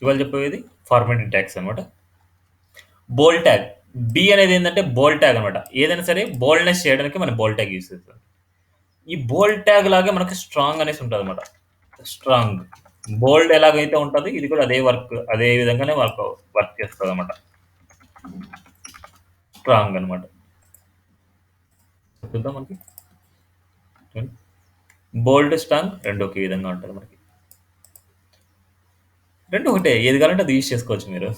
ఇవాళ చెప్పేది formatting tags అనమాట. బోల్డ్ ట్యాగ్. బి అనేది ఏంటంటే బోల్డ్ ట్యాగ్ అనమాట. ఏదైనా సరే బోల్డ్‌నెస్ చేయడానికి మనం బోల్డ్ ట్యాగ్ యూజ్ చేస్తాం. ఈ బోల్డ్ ట్యాగ్ లాగే మనకి స్ట్రాంగ్ అనేసి ఉంటదనమాట. స్ట్రాంగ్. బోల్డ్ ఎలాగైతే ఉంటదో ఇది కూడా అదే అదే విధంగానే వర్క్ చేస్తదనమాట. స్ట్రాంగ్ అనమాట. చూద్దాం మనకి. బోల్డ్, స్ట్రాంగ్ 2 ఒకే విధంగా ఉంటది మనకి. 2 ఒకటే. ఏది కావాలంటే అది యూజ్ చేసుకోవచ్చు మీరు.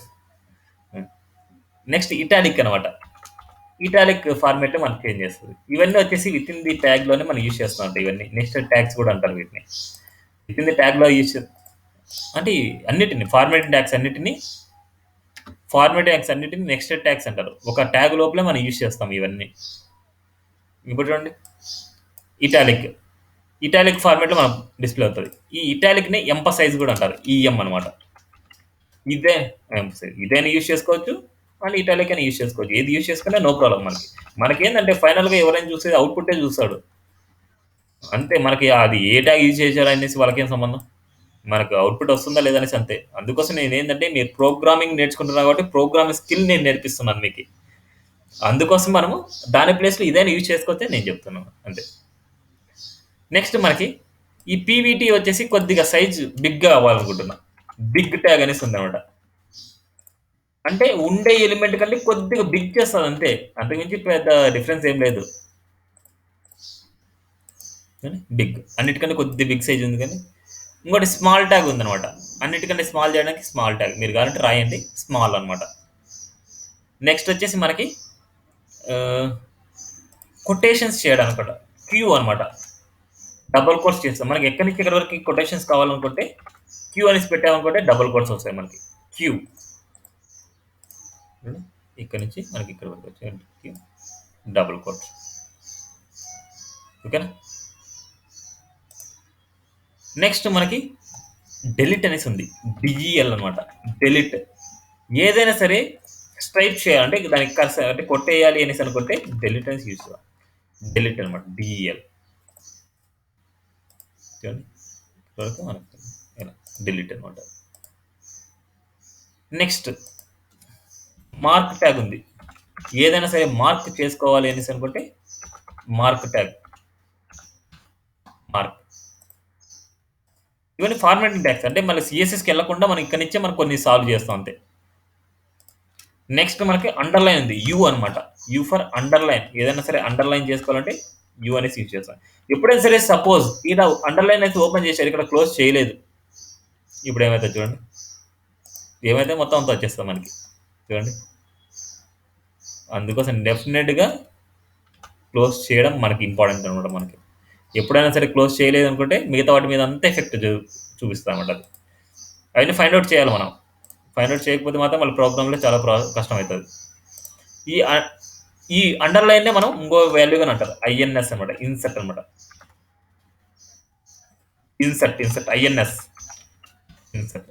నెక్స్ట్ ఇటాలిక్ అనమాట. ఇటాలిక్ ఫార్మాట్ మనకు చేంజ్ చేస్తది. ఇవన్నీ వచ్చేసి వితిన్ ది ట్యాగ్‌లోనే మనం యూజ్ చేస్తా ఉంటాం ఇవన్నీ. నెస్టెడ్ ట్యాగ్స్ కూడా అంటారు వీటిని. వితిన్ ది ట్యాగ్‌లో అంటే అన్నిటిని ఫార్మాట్ ట్యాగ్స్ అన్నిటిని నెస్టెడ్ ట్యాగ్స్ అంటారు. ఒక ట్యాగ్ లోపలే మనం యూజ్ చేస్తాం ఇవన్నీ. ఇప్పుడు చూడండి ఇటాలిక్. ఇటాలిక్ ఫార్మాట్‌లో మనం డిస్‌ప్లే అవుతది. ఈ ఇటాలిక్‌ని ఎంఫసైజ్ కూడా అంటారు. ఈఎం అనమాట. ఇదే ఎంఫసైజ్. ఇదైనా యూజ్ చేసుకోవచ్చు. మళ్ళీ ఇటాలిక్ అయినా యూజ్ చేసుకోవచ్చు. ఏది యూజ్ చేసుకున్నా నో ప్రాబ్లమ్ మనకి. మనకేందంటే ఫైనల్‌గా ఎవరైనా చూసేది అవుట్‌పుట్టే చూస్తాడు. అంతే మనకి అది ఏ ట్యాగ్ యూజ్ చేశారు అనేసి వాళ్ళకేం సంబంధం. మనకు అవుట్‌పుట్ వస్తుందా లేదా అనేసి అంతే. అందుకోసం నేనేందంటే మీరు ప్రోగ్రామింగ్ నేర్చుకుంటున్నారు కాబట్టి ప్రోగ్రామింగ్ స్కిల్ నేను నేర్పిస్తున్నాను మీకి. అందుకోసం మనము దాని ప్లేస్‌లో ఇదైనా యూజ్ చేసుకోవచ్చని నేను చెప్తున్నాను. అంతే. నెక్స్ట్ మనకి ఈ పీవీటీ వచ్చేసి కొద్దిగా సైజ్ బిగ్‌గా అవ్వాలనుకుంటున్నా. బిగ్ ట్యాగ్ అనేసి ఉందన్నమాట. అంటే ఉండే ఎలిమెంట్ కంటే కొద్దిగా బిగ్ చేస్తది అంతే. అంతకుమించి పెద్ద డిఫరెన్స్ ఏం లేదు. బిగ్. అన్నిటికంటే కొద్దిగా బిగ్ సైజ్ ఉంది కానీ ఇంకోటి స్మాల్ ట్యాగ్ ఉందన్నమాట. అన్నిటికంటే స్మాల్ చేయడానికి స్మాల్ ట్యాగ్. మీరు కావాలంటే రాయండి. స్మాల్ అనమాట. నెక్స్ట్ వచ్చేసి మనకి కొటేషన్స్ చేయడానికి కూడా క్యూ అనమాట. డబుల్ కోట్స్ చేస్తాం. మనకి ఎక్కడి నుంచి ఎక్కడి వరకు కొటేషన్స్ కావాలనుకుంటే క్యూ అనేసి పెట్టామనుకుంటే డబుల్ కోట్స్ వస్తాయి మనకి. క్యూ. ఇక్కడ నుంచి మనకి ఇక్కడ వరకు వచ్చాయి క్యూ డబుల్ కోట్స్. ఓకేనా. నెక్స్ట్ మనకి డెలిట్ అనేసి ఉంది. డిఈఎల్ అనమాట. డెలిట్. ఏదైనా సరే స్ట్రైప్ చేయాలంటే దానికి అంటే కొట్టేయాలి అనేసి అనుకుంటే డెలిట్ అనేసి యూజ్ చేయాలి. డెలిట్ అనమాట. డిఈఎల్. వరకు మనకు ఇలా డిలీట్ అనమాట. నెక్స్ట్ మార్క్ ట్యాగ్ ఉంది. ఏదైనా సరే మార్క్ చేసుకోవాలి అనేసి అనుకుంటే మార్క్ ట్యాగ్. మార్క్. ఇవన్నీ ఫార్మాటింగ్ ట్యాగ్స్. అంటే మళ్ళీ సిఎస్ఎస్కి వెళ్ళకుండా మనం ఇక్కడ నుంచే మనం కొన్ని సాల్వ్ చేస్తాం అంతే. నెక్స్ట్ మనకి అండర్లైన్ ఉంది. యూ అనమాట. You for underline. ఏదైనా సరే అండర్లైన్ చేసుకోవాలంటే యూ అనేసి యూజ్ చేస్తాం. ఎప్పుడైనా సరే సపోజ్ ఇలా అండర్లైన్ అయితే ఓపెన్ చేశారు, ఇక్కడ క్లోజ్ చేయలేదు. ఇప్పుడు ఏమైతే చూడండి. ఏమైతే మొత్తం అంతా వచ్చేస్తాం మనకి. చూడండి. అందుకోసం డెఫినెట్‌గా క్లోజ్ చేయడం మనకి ఇంపార్టెంట్ అనమాట మనకి. ఎప్పుడైనా సరే క్లోజ్ చేయలేదు అనుకుంటే మిగతా వాటి మీద అంతా ఎఫెక్ట్ చూపిస్తామన్నమాట అది. అవన్నీ ఫైండ్ అవుట్ చేయాలి మనం. ఫైండ్ అవుట్ చేయకపోతే మాత్రం మళ్ళీ ప్రోగ్రామ్‌లో చాలా కష్టమవుతది. ఈ ఈ అండర్‌లైన్‌నే మనం ఇంకో వాల్యూగాని అంటారు. ఐఎన్ఎస్ అనమాట. ఇన్సర్ట్ అనమాట. Insert INS. ఇన్సర్ట్.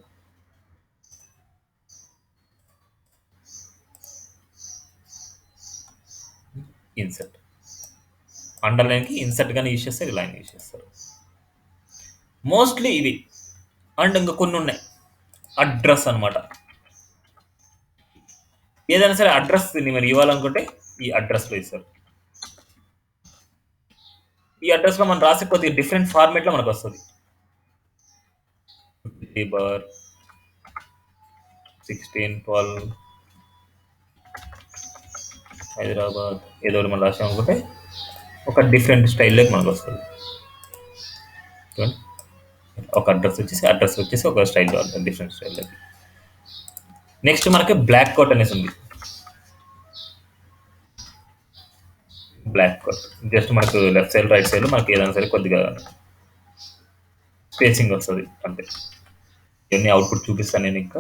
ఇన్సర్ట్. అండర్‌లైన్‌కి ఇన్సర్ట్ గాని యూజ్ చేస్తారు. ఇలా యూజ్ చేస్తారు. మోస్ట్‌లీ ఇవి. అండ్ ఇంకా కొన్ని ఉన్నాయి. అడ్రస్ అనమాట. ఏదైనా సరే అడ్రస్ మీరు ఇవ్వాలనుకుంటే ఈ అడ్రస్‌లో ఇస్తారు. ఈ అడ్రస్‌లో మనం రాసే కొద్దిగా డిఫరెంట్ ఫార్మాట్‌లో మనకు వస్తది. బార్ 16, 12 హైదరాబాద్ ఏదో ఒకటి మనం రాసామనుకుంటే ఒక డిఫరెంట్ స్టైల్లోకి మనకు వస్తుంది. ఒక అడ్రస్ వచ్చేసి ఒక స్టైల్లో ఉంటుంది. డిఫరెంట్ స్టైల్లోకి. నెక్స్ట్ మనకి బ్లాక్ కోట్ అనేసి ఉంది. బ్లాక్ కోట్ జస్ట్ మనకు లెఫ్ట్ సైడ్ రైట్ సైడ్ మనకి ఏదైనా సరే కొద్దిగా స్పేసింగ్ వస్తుంది అంతే. ఇవన్నీ అవుట్పుట్ చూపిస్తాను నేను ఇంకా.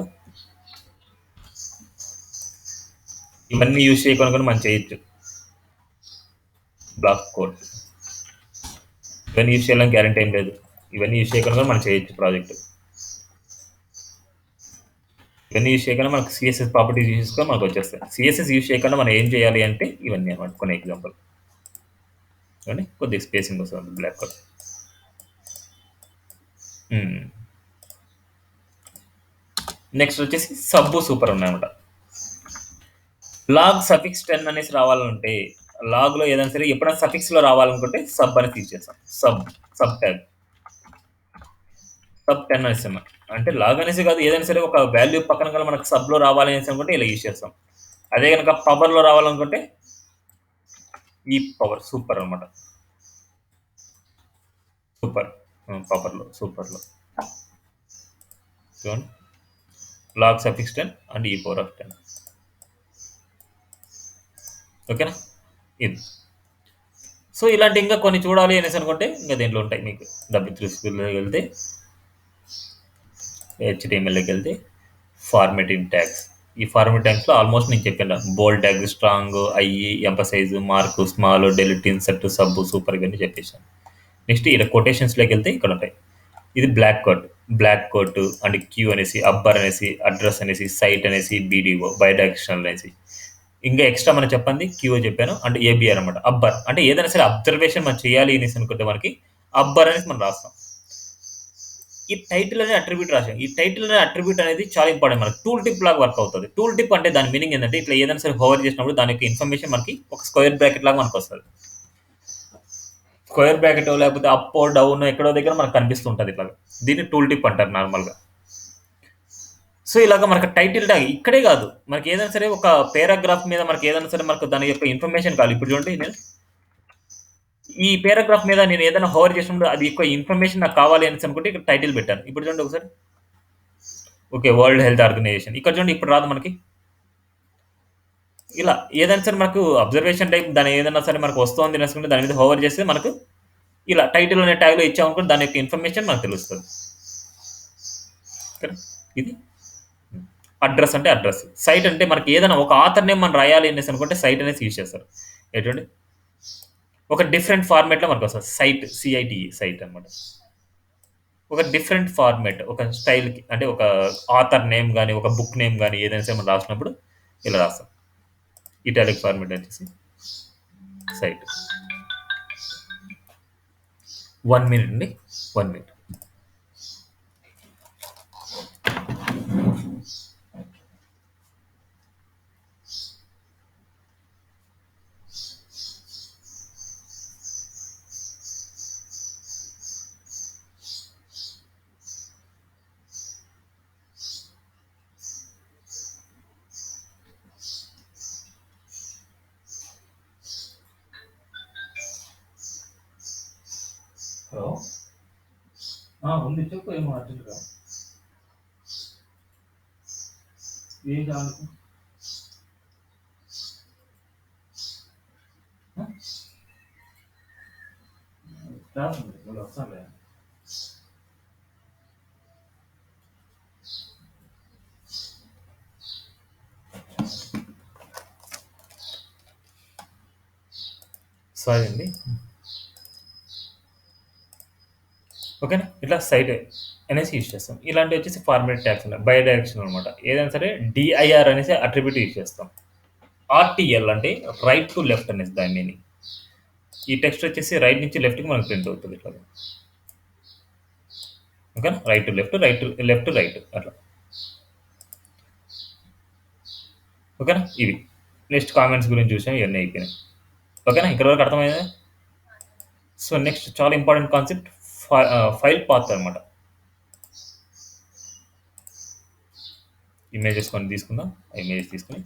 ఇవన్నీ యూజ్ చేయకుండా మనం చేయొచ్చు. బ్లాక్ కోడ్ ఇవన్నీ యూజ్ చేయాలని గ్యారంటీ ఏం లేదు. ఇవన్నీ యూజ్ చేయకుండా మనం చేయొచ్చు ప్రాజెక్ట్. ఇవన్నీ యూజ్ చేయకుండా మనకు సిఎస్ఎస్ ప్రాపర్టీస్ యూజ్ చేసుకొని మనకు వచ్చేస్తాయి. సిఎస్ఎస్ యూజ్ చేయకుండా మనం ఏం చేయాలి అంటే ఇవన్నీ అనమాట. కొన్ని ఎగ్జాంపుల్ కానీ కొద్దిగా స్పేసింగ్ వస్తుంది బ్లాక్ కోడ్. నెక్స్ట్ వచ్చేసి సబ్బు సూపర్ ఉన్నాయన్నమాట. లాగ్ సఫిక్స్ 10 అనేసి రావాలంటే లాగ్లో ఏదైనా సరే ఎప్పుడైనా సఫిక్స్లో రావాలనుకుంటే సబ్ అని తీసేస్తాం. సబ్ ట్యాగ్ సబ్ 10 అనేసి అంటే లాగ్ అనేసి కాదు, ఏదైనా సరే ఒక వాల్యూ పక్కన కల మనకు సబ్లో రావాలి అనేసి అనుకుంటే ఇలా యూజ్ చేస్తాం. అదే కనుక పవర్లో రావాలనుకుంటే ఈ పవర్ సూపర్ అనమాట. సూపర్ సూపర్లో చూడండి, లాగ్ సఫిక్స్ 10 అండ్ ఈ పవర్ ఆఫ్ 10. ఓకేనా, ఇది. సో ఇలాంటి ఇంకా కొన్ని చూడాలి అనేసి అనుకుంటే ఇంకా దేంట్లో ఉంటాయి మీకు. W3 స్కూల్లోకి వెళ్తే HTMLలోకి వెళ్తే ఫార్మేటింగ్ ట్యాగ్స్. ఈ ఫార్మేట్ ట్యాగ్స్లో ఆల్మోస్ట్ నేను చెప్పాను, bold tag, strong, emphasize, mark, small, delete, insert, sub, super ఇవన్నీ చెప్పేసాను. నెక్స్ట్ ఇలా కొటేషన్స్లోకి వెళ్తే ఇక్కడ ఉంటాయి. ఇది బ్లాక్ కోట్ అండ్ క్యూ అనేసి, అబ్బర్ అనేసి, అడ్రస్ అనేసి, సైట్ అనేసి, BDO బైడైరెక్షనల్ అనేసి. ఇంకా ఎక్స్ట్రా మనం చెప్పండి క్యూ చెప్పాను, అండ్ ABR అనమాట. అబ్బర్ అంటే ఏదైనా సరే అబ్జర్వేషన్ మనం చేయాలి అనేసి అనుకుంటే మనకి అబ్బర్ అనేసి మనం రాస్తాం. ఈ టైటిల్ అనే అట్రిబ్యూట్ రాసాం. ఈ టైటిల్ అనే అట్రిబ్యూట్ అనేది చాలా ఇంపార్టెంట్. మనకి టూల్ టిప్ లాగా వర్క్ అవుతుంది. టూల్ టిప్ అంటే దాని మీనింగ్ ఏంటంటే ఇట్లా ఏదైనా సరే హోవర్ చేసినప్పుడు దాని యొక్క ఇన్ఫర్మేషన్ మనకి ఒక స్క్వేర్ బ్రాకెట్ లాగా మనకు వస్తుంది. స్క్వేర్ బ్రాకెట్ లేకపోతే అప్ డౌన్ ఎక్కడో దగ్గర మనకు కనిపిస్తుంటుంది ఇట్లా. దీన్ని టూల్ టిప్ అంటారు నార్మల్గా. సో ఇలాగ మనకు టైటిల్ ట్యాగ్ ఇక్కడే కాదు, మనకి ఏదైనా సరే ఒక పారాగ్రాఫ్ మీద మనకి ఏదైనా సరే మనకు దాని యొక్క ఇన్ఫర్మేషన్ కావాలి. ఇప్పుడు చూడండి, నేను ఈ పారాగ్రాఫ్ మీద నేను ఏదైనా హోవర్ చేసినప్పుడు అది ఎక్కువ ఇన్ఫర్మేషన్ నాకు కావాలి అనేసి అనుకుంటే ఇక్కడ టైటిల్ పెట్టాను. ఇప్పుడు చూడండి ఒకసారి, ఓకే, వరల్డ్ హెల్త్ ఆర్గనైజేషన్. ఇక్కడ చూడండి, ఇప్పుడు రాదు మనకి. ఇలా ఏదైనా సరే మనకు అబ్జర్వేషన్ టైప్ దాని ఏదైనా సరే మనకు వస్తుంది అనేసుకుంటే దాని మీద హోవర్ చేస్తే మనకు ఇలా టైటిల్ అనే ట్యాగ్లో ఇచ్చామనుకుంటే దాని యొక్క ఇన్ఫర్మేషన్ మనకు తెలుస్తుంది. ఇది అడ్రస్ అంటే అడ్రస్. సైట్ అంటే మనకి ఏదైనా ఒక ఆథర్ నేమ్ మనం రాయాలి అనేసి అనుకుంటే సైట్ అనేసి యూజ్ చేస్తారు. ఏంటండి, ఒక డిఫరెంట్ ఫార్మేట్లో మనకు వస్తుంది సైట్, CITE సైట్ అనమాట. ఒక డిఫరెంట్ ఫార్మేట్, ఒక స్టైల్కి, అంటే ఒక ఆథర్ నేమ్ కానీ ఒక బుక్ నేమ్ కానీ ఏదైనా సరే మనం రాసినప్పుడు ఇలా రాస్తాం. ఇటాలిక్ ఫార్మేట్ వచ్చేసి సైట్. 1 minute అండి, 1 minute. హలో, ఉంది చెప్పు, ఏమో అర్జెంట్గా ఏం కావాలి? వస్తానులే. సారీ అండి. ఓకేనా, ఇట్లా సైట్ అనేసి యూజ్ చేస్తాం. ఇలాంటివి వచ్చేసి ఫార్మేట్ ట్యాగ్స్ ఉన్నాయి. బై డైరెక్షన్ అనమాట. ఏదైనా సరే DIR అనేసి అట్రిబ్యూట్ యూజ్ చేస్తాం. RTL అంటే రైట్ టు లెఫ్ట్ అనేసి దాని మీనింగ్. ఈ టెక్స్ట్ వచ్చేసి రైట్ నుంచి లెఫ్ట్కి మనకు ప్రింట్ అవుతుంది ఇట్లా. ఓకేనా, right to left, left to right అట్లా. ఓకేనా, ఇవి నెక్స్ట్ కామెంట్స్ గురించి చూసాం, ఇవన్నీ అయిపోయినాయి. ఓకేనా, ఇక్కడ వరకు అర్థమైందా? సో నెక్స్ట్ చాలా ఇంపార్టెంట్ కాన్సెప్ట్ ఫైల్ పాత్ అనమాట. ఇమేజెస్ కొన్ని తీసుకుందాం. ఇమేజెస్ తీసుకుని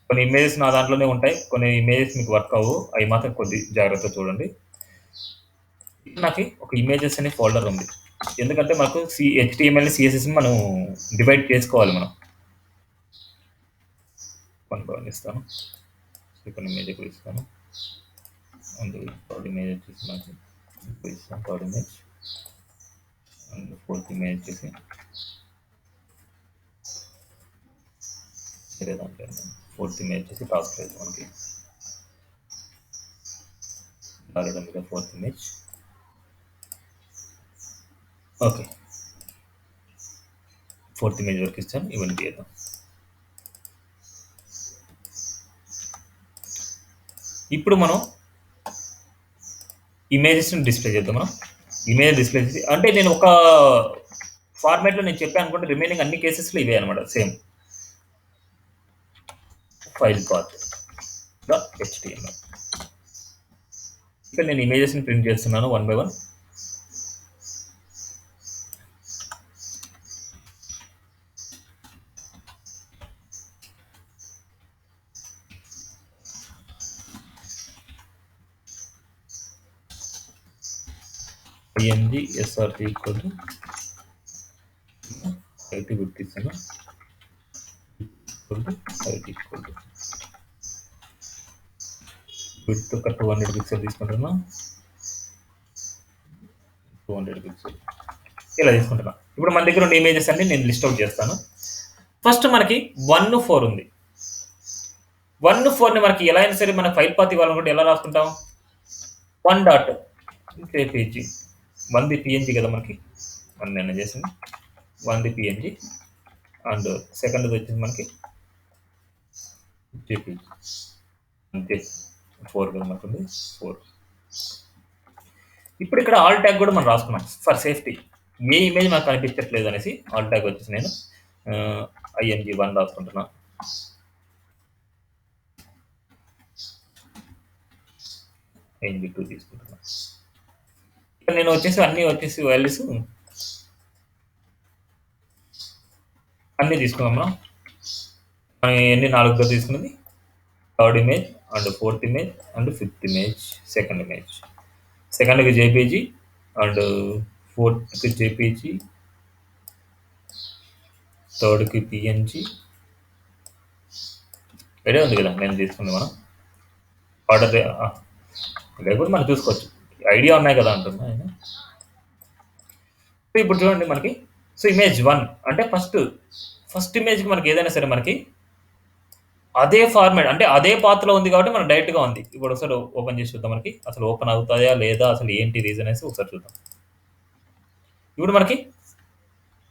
కొన్ని ఇమేజెస్ నా దాంట్లోనే ఉంటాయి, కొన్ని ఇమేజెస్ మీకు వర్క్ అవ్వు, అవి మాత్రం కొద్ది జాగ్రత్త చూడండి. నాకు ఒక ఇమేజెస్ అనే ఫోల్డర్ ఉంది, ఎందుకంటే మనకు HTML CSS మనం డివైడ్ చేసుకోవాలి. మనం కొన్ని ఇస్తాను, కొన్ని ఇమేజ్ కూడా ఇస్తాను. థర్డ్ ఇమేజ్ వచ్చేసి మనకి ఇస్తాను, third image and fourth image వచ్చేసి దాంట్లో ఫోర్త్ ఇమేజ్ వచ్చేసి టాస్క్ రైజ్ మనకి మీద fourth image. Okay, fourth image వరకు ఇస్తాను, ఇవన్నీ తీద్దాం. ఇప్పుడు మనం ఇమేజెస్ని డిస్ప్లే చేద్దాం. మనం ఇమేజ్ డిస్ప్లే చేసి అంటే నేను ఒక ఫార్మాట్లో నేను చెప్పాను అనుకుంటే రిమైనింగ్ అన్ని కేసెస్లో ఇవే అనమాట same. File path dot HTML. ఇక్కడ నేను ఇమేజెస్ని ప్రింట్ చేస్తున్నాను 1 by 1. png srt equal to height గుర్తిస్తాను ఐటీ ఈక్వల్ టు విడ్త్ ఒక 200 పిక్సెల్ తీసుకుంటున్నా. 200 పిక్సెల్ ఇలా తీసుకుంటున్నా. ఇప్పుడు మన దగ్గర ఉన్న ఇమేజెస్ అన్ని నేను లిస్ట్ అవుట్ చేస్తాను. ఫస్ట్ మనకి 1-4 ఉంది. 1-4ని మనకి ఎలా అయినా సరే మన ఫైల్ పాత్ ఇవ్వాలనుకుంటే ఎలా రాసుకుంటాం? 1 డాట్ జేపీజీ. 1ది పిఎన్జీ కదా మనకి, మనం నిన్న చేసింది 1ది పిఎన్జీ అండ్ సెకండ్ది వచ్చేసి మనకి జేపీజీ. అంతే 4 కదా మనకు 4. ఇప్పుడు ఇక్కడ ఆల్ ట్యాగ్ కూడా మనం రాసుకున్నాం ఫర్ సేఫ్టీ. ఏ ఇమేజ్ మనకు కనిపించట్లేదు అనేసి ఆల్ ట్యాగ్ వచ్చేసి నేను IMG1 రాసుకుంటున్నా. IMG2 తీసుకుంటున్నా. ఇక్కడ నేను వచ్చేసి అన్ని వచ్చేసి వాల్యూస్ అన్నీ తీసుకున్నాం మనం. ఎన్ని 4గా తీసుకున్నది, 3rd image and 4th image and 5th image, 2nd image. 2ndకి జేపీజీ అండ్ 4thకి జేపీజీ, 3rdకి పిఎన్జీ. ఐడియా ఉంది కదా నేను తీసుకుంది మనం ఆర్డర్ లేకపోతే మనం చూసుకోవచ్చు. ఐడియా ఉన్నాయి కదా అంటున్నా ఆయన. ఇప్పుడు చూడండి మనకి సో ఇమేజ్ 1 అంటే ఫస్ట్ ఇమేజ్కి మనకి ఏదైనా సరే మనకి అదే ఫార్మాట్ అంటే అదే పాత్రలో ఉంది కాబట్టి మనకు డైరెక్ట్గా ఉంది. ఇప్పుడు ఒకసారి ఓపెన్ చేసి చూద్దాం మనకి అసలు ఓపెన్ అవుతాయా లేదా, అసలు ఏంటి రీజన్ అనేసి ఒకసారి చూద్దాం. ఇప్పుడు మనకి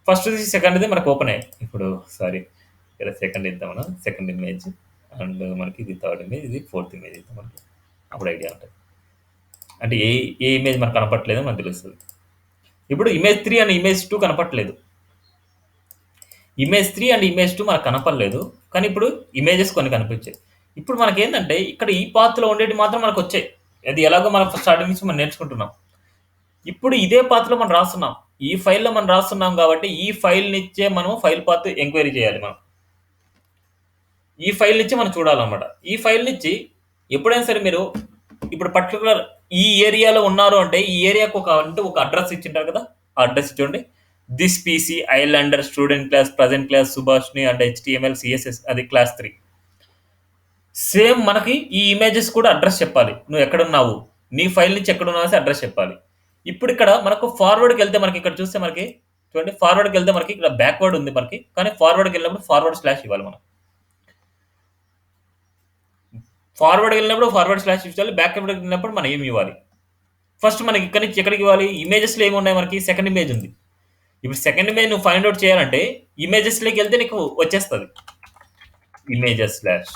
ఫస్ట్ది సెకండ్ది మనకు ఓపెన్ అయ్యాయి. ఇప్పుడు సారీ ఇక్కడ సెకండ్ ఇద్దాం మనం, 2nd ఇమేజ్ అండ్ మనకి ఇది 3rd ఇమేజ్, ఇది 4th ఇమేజ్ ఇద్దాం మనకి. అప్పుడు ఐడియా ఉంటుంది అంటే ఏ ఇమేజ్ మనకు కనపట్లేదో మనకు తెలుస్తుంది. ఇప్పుడు ఇమేజ్ 3 అండ్ ఇమేజ్ 2 కనపట్లేదు. ఇమేజ్ 3 అండ్ ఇమేజ్ 2 మనకు కనపడలేదు, కానీ ఇప్పుడు ఇమేజెస్ కొన్ని కనిపించాయి. ఇప్పుడు మనకి ఏంటంటే ఇక్కడ ఈ పాత్రలో ఉండేవి మాత్రం మనకు వచ్చాయి. అది ఎలాగో మనం స్టార్టింగ్ నుంచి మనం నేర్చుకుంటున్నాం. ఇప్పుడు ఇదే పాత్రలో మనం రాస్తున్నాం, ఈ ఫైల్లో మనం రాస్తున్నాం కాబట్టి ఈ ఫైల్ నుంచే మనం ఫైల్ పాత్ ఎంక్వైరీ చేయాలి. మనం ఈ ఫైల్ నుంచి మనం చూడాలన్నమాట. ఈ ఫైల్ నుంచి ఎప్పుడైనా సరే మీరు ఇప్పుడు పర్టికులర్ ఈ ఏరియాలో ఉన్నారు అంటే ఈ ఏరియాకు ఒక అడ్రస్ ఇచ్చింటారు కదా, ఆ అడ్రస్ చూడండి. This PC Islander student class present class Subhashini and HTML CSS అది క్లాస్ 3. సేమ్ మనకి ఈ ఇమేజెస్ కూడా అడ్రస్ చెప్పాలి. నువ్వు ఎక్కడున్నావు, నీ ఫైల్ నుంచి ఎక్కడున్నావు అడ్రస్ చెప్పాలి. ఇప్పుడు ఇక్కడ మనకు ఫార్వర్డ్కి వెళ్తే మనకి ఇక్కడ చూస్తే మనకి చూడండి, ఫార్వర్డ్కి వెళ్తే మనకి ఇక్కడ బ్యాక్వర్డ్ ఉంది మనకి, కానీ ఫార్వర్డ్కి వెళ్ళినప్పుడు ఫార్వర్డ్ స్లాష్ ఇవ్వాలి. మనం ఫార్వర్డ్కి వెళ్ళినప్పుడు ఫార్వర్డ్ స్లాష్ ఇవ్వాలి, బ్యాక్వర్డ్కి వెళ్ళినప్పుడు మనం ఏమి ఇవ్వాలి. ఫస్ట్ మనకి ఇక్కడ నుంచి ఎక్కడికి ఇవ్వాలి, ఇమేజెస్లో ఏమున్నాయి మనకి, సెకండ్ ఇమేజ్ ఉంది. ఇప్పుడు సెకండ్ ఇమేజ్ నువ్వు ఫైండ్ అవుట్ చేయాలంటే ఇమేజెస్లోకి వెళ్తే నీకు వచ్చేస్తుంది ఇమేజెస్ స్లాష్.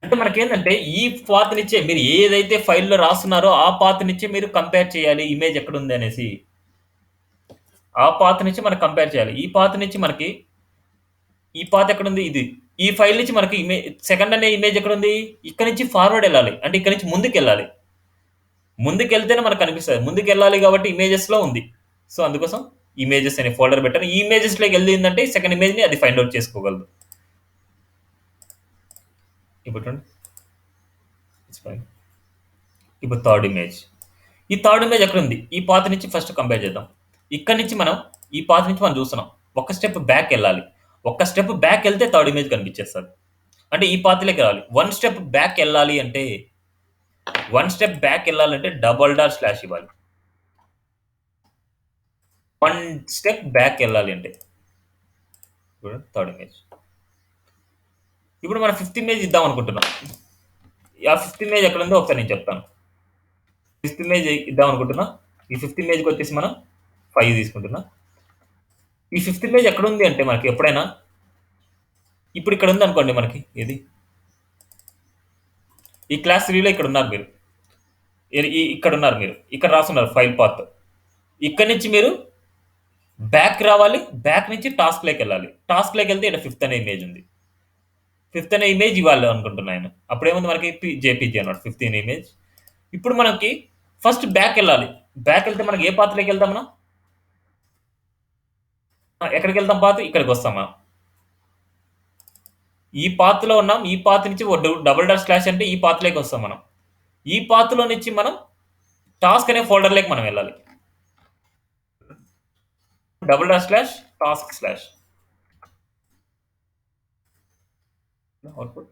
అంటే మనకేంటంటే ఈ పాత్ నుంచే మీరు ఏదైతే ఫైల్లో రాస్తున్నారో ఆ పాత్ నుంచే మీరు కంపేర్ చేయాలి ఇమేజ్ ఎక్కడ ఉంది అనేసి. ఆ పాత్ నుంచి మనం కంపేర్ చేయాలి. ఈ పాత్ నుంచి మనకి ఈ పాత్ ఎక్కడుంది, ఇది ఈ ఫైల్ నుంచి మనకి ఇమేజ్ సెకండ్ అనే ఇమేజ్ ఎక్కడుంది, ఇక్కడ నుంచి ఫార్వర్డ్ వెళ్ళాలి అంటే ఇక్కడ నుంచి ముందుకు వెళ్ళాలి. ముందుకు వెళ్తేనే మనకు కనిపిస్తుంది. ముందుకు వెళ్ళాలి కాబట్టి ఇమేజెస్లో ఉంది. సో అందుకోసం ఇమేజెస్ అనే ఫోల్డర్ పెట్టాను. ఈ ఇమేజెస్లోకి వెళ్ళిందంటే సెకండ్ ఇమేజ్ని అది ఫైండ్ అవుట్ చేసుకోగలదు. ఇప్పుడు ఇప్పుడు 3rd ఇమేజ్, ఈ 3rd ఇమేజ్ ఎక్కడ ఉంది, ఈ పాత్ నుంచి ఫస్ట్ కంపేర్ చేద్దాం. ఇక్కడ నుంచి మనం ఈ పాత్ నుంచి మనం చూస్తున్నాం, ఒక స్టెప్ బ్యాక్ వెళ్ళాలి. ఒక్క స్టెప్ బ్యాక్ వెళ్తే 3rd ఇమేజ్ కనిపించేస్తుంది. అంటే ఈ పాత్లోకి రావాలి. 1 స్టెప్ బ్యాక్ వెళ్ళాలి అంటే డబల్ డాట్ స్లాష్ ఇవ్వాలి. 1 స్టెప్ బ్యాక్ వెళ్ళాలి అంటే 3rd ఇమేజ్. ఇప్పుడు మనం 5th ఇమేజ్ ఇద్దాం అనుకుంటున్నాం. ఆ 5th ఇమేజ్ ఎక్కడ ఉందో ఒకసారి నేను చెప్తాను. 5th ఇమేజ్ ఇద్దాం అనుకుంటున్నా. ఈ 5th ఇమేజ్కి వచ్చేసి మనం 5 తీసుకుంటున్నా. ఈ 5th ఇమేజ్ ఎక్కడ ఉంది అంటే మనకి ఎప్పుడైనా ఇప్పుడు ఇక్కడ ఉంది అనుకోండి, మనకి ఇది ఈ క్లాస్ 3లో ఇక్కడ ఉన్నారు మీరు, ఇక్కడ ఉన్నారు మీరు, ఇక్కడ రాస్తున్నారు ఫైల్ పాత్. ఇక్కడ నుంచి మీరు బ్యాక్ రావాలి. బ్యాక్ నుంచి టాస్క్‌లోకి వెళ్ళాలి. టాస్క్‌లోకి వెళ్తే ఇక్కడ ఫిఫ్త్ అనే ఇమేజ్ ఉంది. ఫిఫ్త్ అనే ఇమేజ్ ఇవ్వాలి అనుకుంటున్నా నేను. అప్పుడేముంది మనకి జేపీజీ అన్నమాట ఫిఫ్త్ అనే ఇమేజ్. ఇప్పుడు మనకి ఫస్ట్ బ్యాక్ వెళ్ళాలి. బ్యాక్ వెళ్తే మనకి ఏ పాత్రలోకి వెళ్తాం మనం? ఎక్కడికి వెళ్తాం పాత్? ఇక్కడికి వస్తాం మనం. ఈ పాత్లో ఉన్నాం. ఈ పాత్ నుంచి డబుల్ డాట్ స్లాష్ అంటే ఈ పాత్లోకి వస్తాం మనం. ఈ పాత్లో నుంచి మనం టాస్క్ అనే ఫోల్డర్లోకి మనం వెళ్ళాలి. Double dot slash task slash output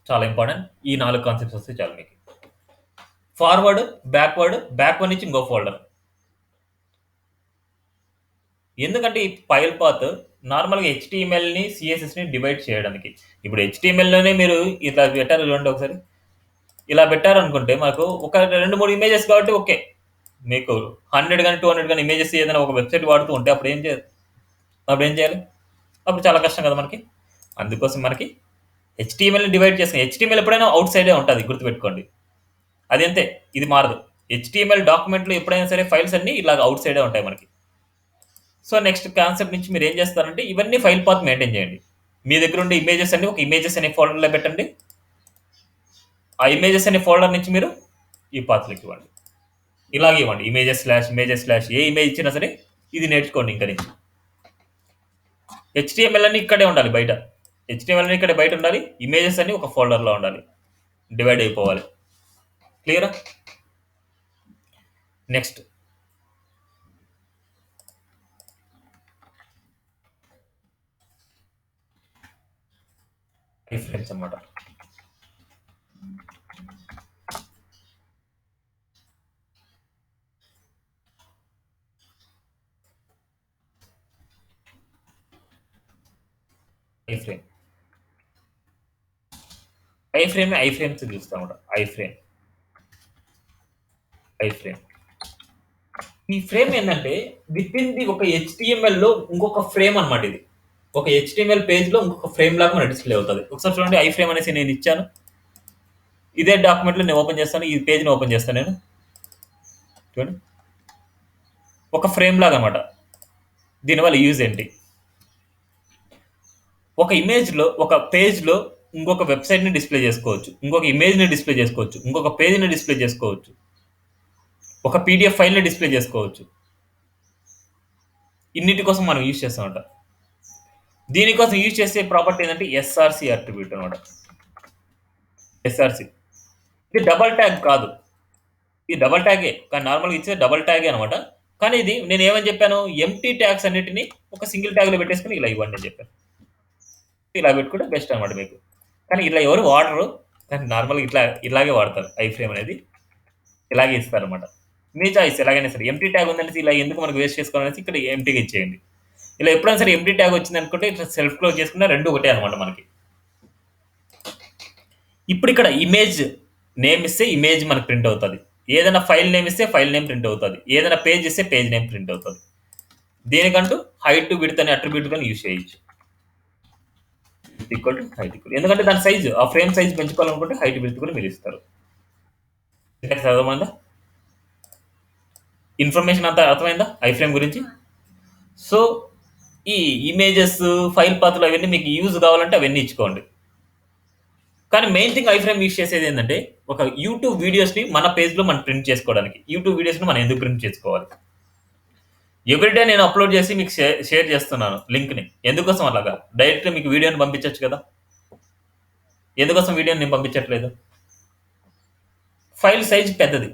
చాలా ఇంపార్టెంట్. ఈ 4 కాన్సెప్ట్స్ వస్తే చాలు మీకు. ఫార్వర్డ్, బ్యాక్వర్డ్ నుంచి ఇంకో ఫోల్డర్. ఎందుకంటే ఈ ఫైల్ పాత్ నార్మల్గా హెచ్టిఎంఎల్ని సిఎస్ఎస్ని డివైడ్ చేయడానికి. ఇప్పుడు హెచ్టిఎంఎల్లోనే మీరు ఇట్లా పెట్టారు చూడండి ఒకసారి. ఇలా పెట్టారనుకుంటే మాకు ఒక 2-3 ఇమేజెస్ కాబట్టి ఓకే. మీకు 100 కానీ 200 కానీ ఇమేజెస్ ఏదైనా ఒక వెబ్సైట్ వాడుతూ ఉంటే అప్పుడు ఏం చేయాలి? అప్పుడు చాలా కష్టం కదా మనకి. అందుకోసం మనకి హెచ్టిఎంఎల్ని డివైడ్ చేసుకుని హెచ్టిఎంఎల్ ఎప్పుడైనా అవుట్ సైడే ఉంటుంది, గుర్తుపెట్టుకోండి. అది అంతే, ఇది మారదు. హెచ్టిఎంఎల్ డాక్యుమెంట్లు ఎప్పుడైనా సరే ఫైల్స్ అన్ని ఇలా అవుట్ సైడే ఉంటాయి మనకి. సో నెక్స్ట్ కాన్సెప్ట్ నుంచి మీరు ఏం చేస్తారంటే ఇవన్నీ ఫైల్ పాత్ మెయింటైన్ చేయండి. మీ దగ్గర ఉండే ఇమేజెస్ అన్ని ఒక ఇమేజెస్ అనే ఫోల్డర్లో పెట్టండి. ఆ ఇమేజెస్ అనే ఫోల్డర్ నుంచి మీరు ఈ పాత్రలోకి ఇవ్వండి. ఇలాగే ఇవ్వండి. ఇమేజెస్ స్లాష్ ఏ ఇమేజ్ ఇచ్చినా సరే ఇది నేర్చుకోండి. ఇంకా నుంచి హెచ్టిఎంఎల్ అన్ని ఇక్కడే ఉండాలి బయట. హెచ్టిఎంఎల్ అన్ని ఇక్కడే బయట ఉండాలి. ఇమేజెస్ అన్ని ఒక ఫోల్డర్లో ఉండాలి. డివైడ్ అయిపోవాలి. క్లియరా? నెక్స్ట్ ఫ్రేమ్స్ అన్నమాట. ఐ ఫ్రేమ్స్ చూస్తాం. ఐ ఫ్రేమ్ ఈ ఫ్రేమ్ ఏంటంటే విత్ ఇన్ ది ఒక హెచ్టిఎంఎల్ లో ఇంకొక ఫ్రేమ్ అనమాట. ఇది ఒక హెచ్టిఎంఎల్ పేజ్ లో ఇంకొక ఫ్రేమ్ లాగా మన డిస్ప్లే అవుతుంది. ఒకసారి చూడండి, ఐ ఫ్రేమ్ అనేసి నేను ఇచ్చాను. ఇదే డాక్యుమెంట్ లో నేను ఓపెన్ చేస్తాను. ఈ పేజ్ ని ఓపెన్ చేస్తాను నేను. చూడండి, ఒక ఫ్రేమ్ లాగా అనమాట. దీనివల్ల యూజ్ ఏంటి? ఒక ఇమేజ్ లో, ఒక పేజ్ లో ఇంకొక వెబ్సైట్ ని డిస్ప్లే చేసుకోవచ్చు, ఇంకొక ఇమేజ్ ని డిస్ప్లే చేసుకోవచ్చు, ఇంకొక పేజ్ ని డిస్ప్లే చేసుకోవచ్చు, ఒక పీడిఎఫ్ ఫైల్ ని డిస్ప్లే చేసుకోవచ్చు. ఇన్నిటి కోసం మనం యూజ్ చేస్తామంట. దీనికోసం యూజ్ చేసే ప్రాపర్టీ ఏంటంటే ఎస్ఆర్సి అట్రిబ్యూట్ అనమాట. ఎస్ఆర్సి ఇది డబల్ ట్యాగ్ కాదు, ఇది డబల్ ట్యాగే, కానీ నార్మల్గా ఇచ్చే డబల్ ట్యాగే అనమాట. కానీ ఇది నేను ఏమని చెప్పాను, ఎంటీ ట్యాగ్స్ అన్నిటిని ఒక సింగిల్ ట్యాగ్ లో పెట్టేసుకుని ఇలా ఇవ్వండి అని చెప్పాను. ఇలా పెట్టుకుంటే బెస్ట్ అనమాట మీకు. కానీ ఇట్లా ఎవరు వాడరు, కానీ నార్మల్గా ఇలాగే వాడతారు. ఐ ఫ్రేమ్ అనేది ఇలాగే ఇస్తారు అనమాట. మీ చాయిస్ ఎలాగైనా సరే. ఎంటీ ట్యాగ్ ఉందనేసి ఇలా ఎందుకు మనకు వేస్ట్ చేసుకోవాలనేసి ఇక్కడ ఎంటీగా ఇచ్చేయండి. ఇలా ఎప్పుడైనా సరే ఎంటీ ట్యాగ్ వచ్చింది అనుకుంటే ఇట్లా సెల్ఫ్ క్లోజ్ చేసుకున్నా రెండు ఒకటే అనమాట మనకి. ఇప్పుడు ఇక్కడ ఇమేజ్ నేమ్ ఇస్తే ఇమేజ్ మనకు ప్రింట్ అవుతుంది. ఏదైనా ఫైల్ నేమ్ ఇస్తే ఫైల్ నేమ్ ప్రింట్ అవుతుంది. ఏదైనా పేజ్ ఇస్తే పేజ్ నేమ్ ప్రింట్ అవుతుంది. దీనికంటూ హైట్ విడ్త్ అనే అట్రిబ్యూట్ కానీ యూజ్ చేయొచ్చు. ఈక్వల్ టు హైట్ ఈక్వల్, ఎందుకంటే దాని సైజు, ఆ ఫ్రేమ్ సైజ్ పెంచుకోవాలనుకుంటే హైట్ విడ్త్ కూడా మీరు ఇస్తారు. చదవమందా? ఇన్ఫర్మేషన్ అంతా అర్థమైందా ఐ ఫ్రేమ్ గురించి? సో ఈ ఇమేజెస్, ఫైల్ పాత్రలు అవన్నీ మీకు యూజ్ కావాలంటే అవన్నీ ఇచ్చుకోండి. కానీ main thing I frame use చేసేది ఏంటంటే ఒక యూట్యూబ్ వీడియోస్ని మన పేజ్లో మనం ప్రింట్ చేసుకోవడానికి. యూట్యూబ్ వీడియోస్ని మనం ఎందుకు ప్రింట్ చేసుకోవాలి? ఎవ్రీడే నేను అప్లోడ్ చేసి మీకు షేర్ చేస్తున్నాను లింక్ని. ఎందుకోసం అలాగా? డైరెక్ట్గా మీకు వీడియోని పంపించవచ్చు కదా. ఎందుకోసం వీడియోని నేను పంపించట్లేదు? ఫైల్ సైజ్ పెద్దది.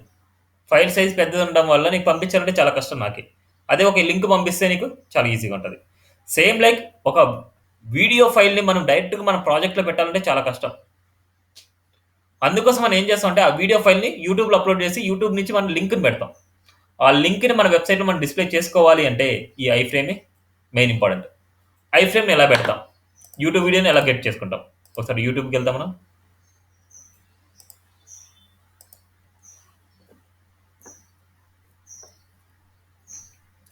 ఫైల్ సైజ్ పెద్దది ఉండడం వల్ల నీకు పంపించాలంటే చాలా కష్టం నాకే. అదే ఒక లింక్ పంపిస్తే నీకు చాలా ఈజీగా ఉంటుంది. సేమ్ లైక్ ఒక వీడియో ఫైల్ని మనం డైరెక్ట్గా మన ప్రాజెక్ట్లో పెట్టాలంటే చాలా కష్టం. అందుకోసం మనం ఏం చేస్తామంటే ఆ వీడియో ఫైల్ని యూట్యూబ్లో అప్లోడ్ చేసి యూట్యూబ్ నుంచి మనం లింక్ని పెడతాం. ఆ లింక్ని మన వెబ్సైట్లో మనం డిస్ప్లే చేసుకోవాలి అంటే ఈ ఐ ఫ్రేమే మెయిన్ ఇంపార్టెంట్. ఐ ఫ్రేమ్ని ఎలా పెడతాం, యూట్యూబ్ వీడియోని ఎలా గెట్ చేసుకుంటాం? ఒకసారి యూట్యూబ్కి వెళ్తాం మనం.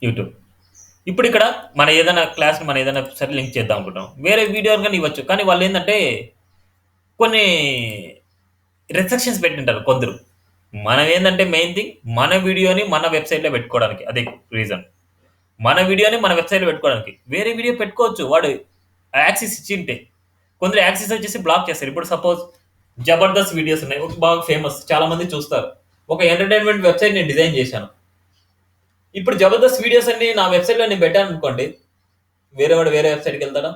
యూట్యూబ్. ఇప్పుడు ఇక్కడ మన ఏదైనా క్లాస్ని మనం ఏదైనా సరే లింక్ చేద్దాం అనుకుంటాం. వేరే వీడియో కానీ ఇవ్వచ్చు, కానీ వాళ్ళు ఏంటంటే కొన్ని రిస్ట్రిక్షన్స్ పెట్టింటారు కొందరు. మనం ఏందంటే మెయిన్ థింగ్ మన వీడియోని మన వెబ్‌సైట్‌లో పెట్టుకోవడానికి. అదే రీజన్. మన వీడియోని మన వెబ్‌సైట్‌లో పెట్టుకోవడానికి. వేరే వీడియో పెట్టుకోవచ్చు. వాడు యాక్సెస్ ఇచ్చింటే. కొందరు యాక్సెస్ వచ్చేసి బ్లాక్ చేస్తారు. ఇప్పుడు సపోజ్ 'జబర్దస్త్' వీడియోస్ ఉన్నాయి. బాగా ఫేమస్. చాలా మంది చూస్తారు. ఒక ఎంటర్‌టైన్‌మెంట్ వెబ్‌సైట్ నేను డిజైన్ చేశాను. ఇప్పుడు 'జబర్దస్త్' వీడియోస్ అన్ని నా వెబ్‌సైట్‌లో నేను పెట్టాననుకోండి. వేరే వాడు వేరే వెబ్‌సైట్‌కి వెళ్తాడా?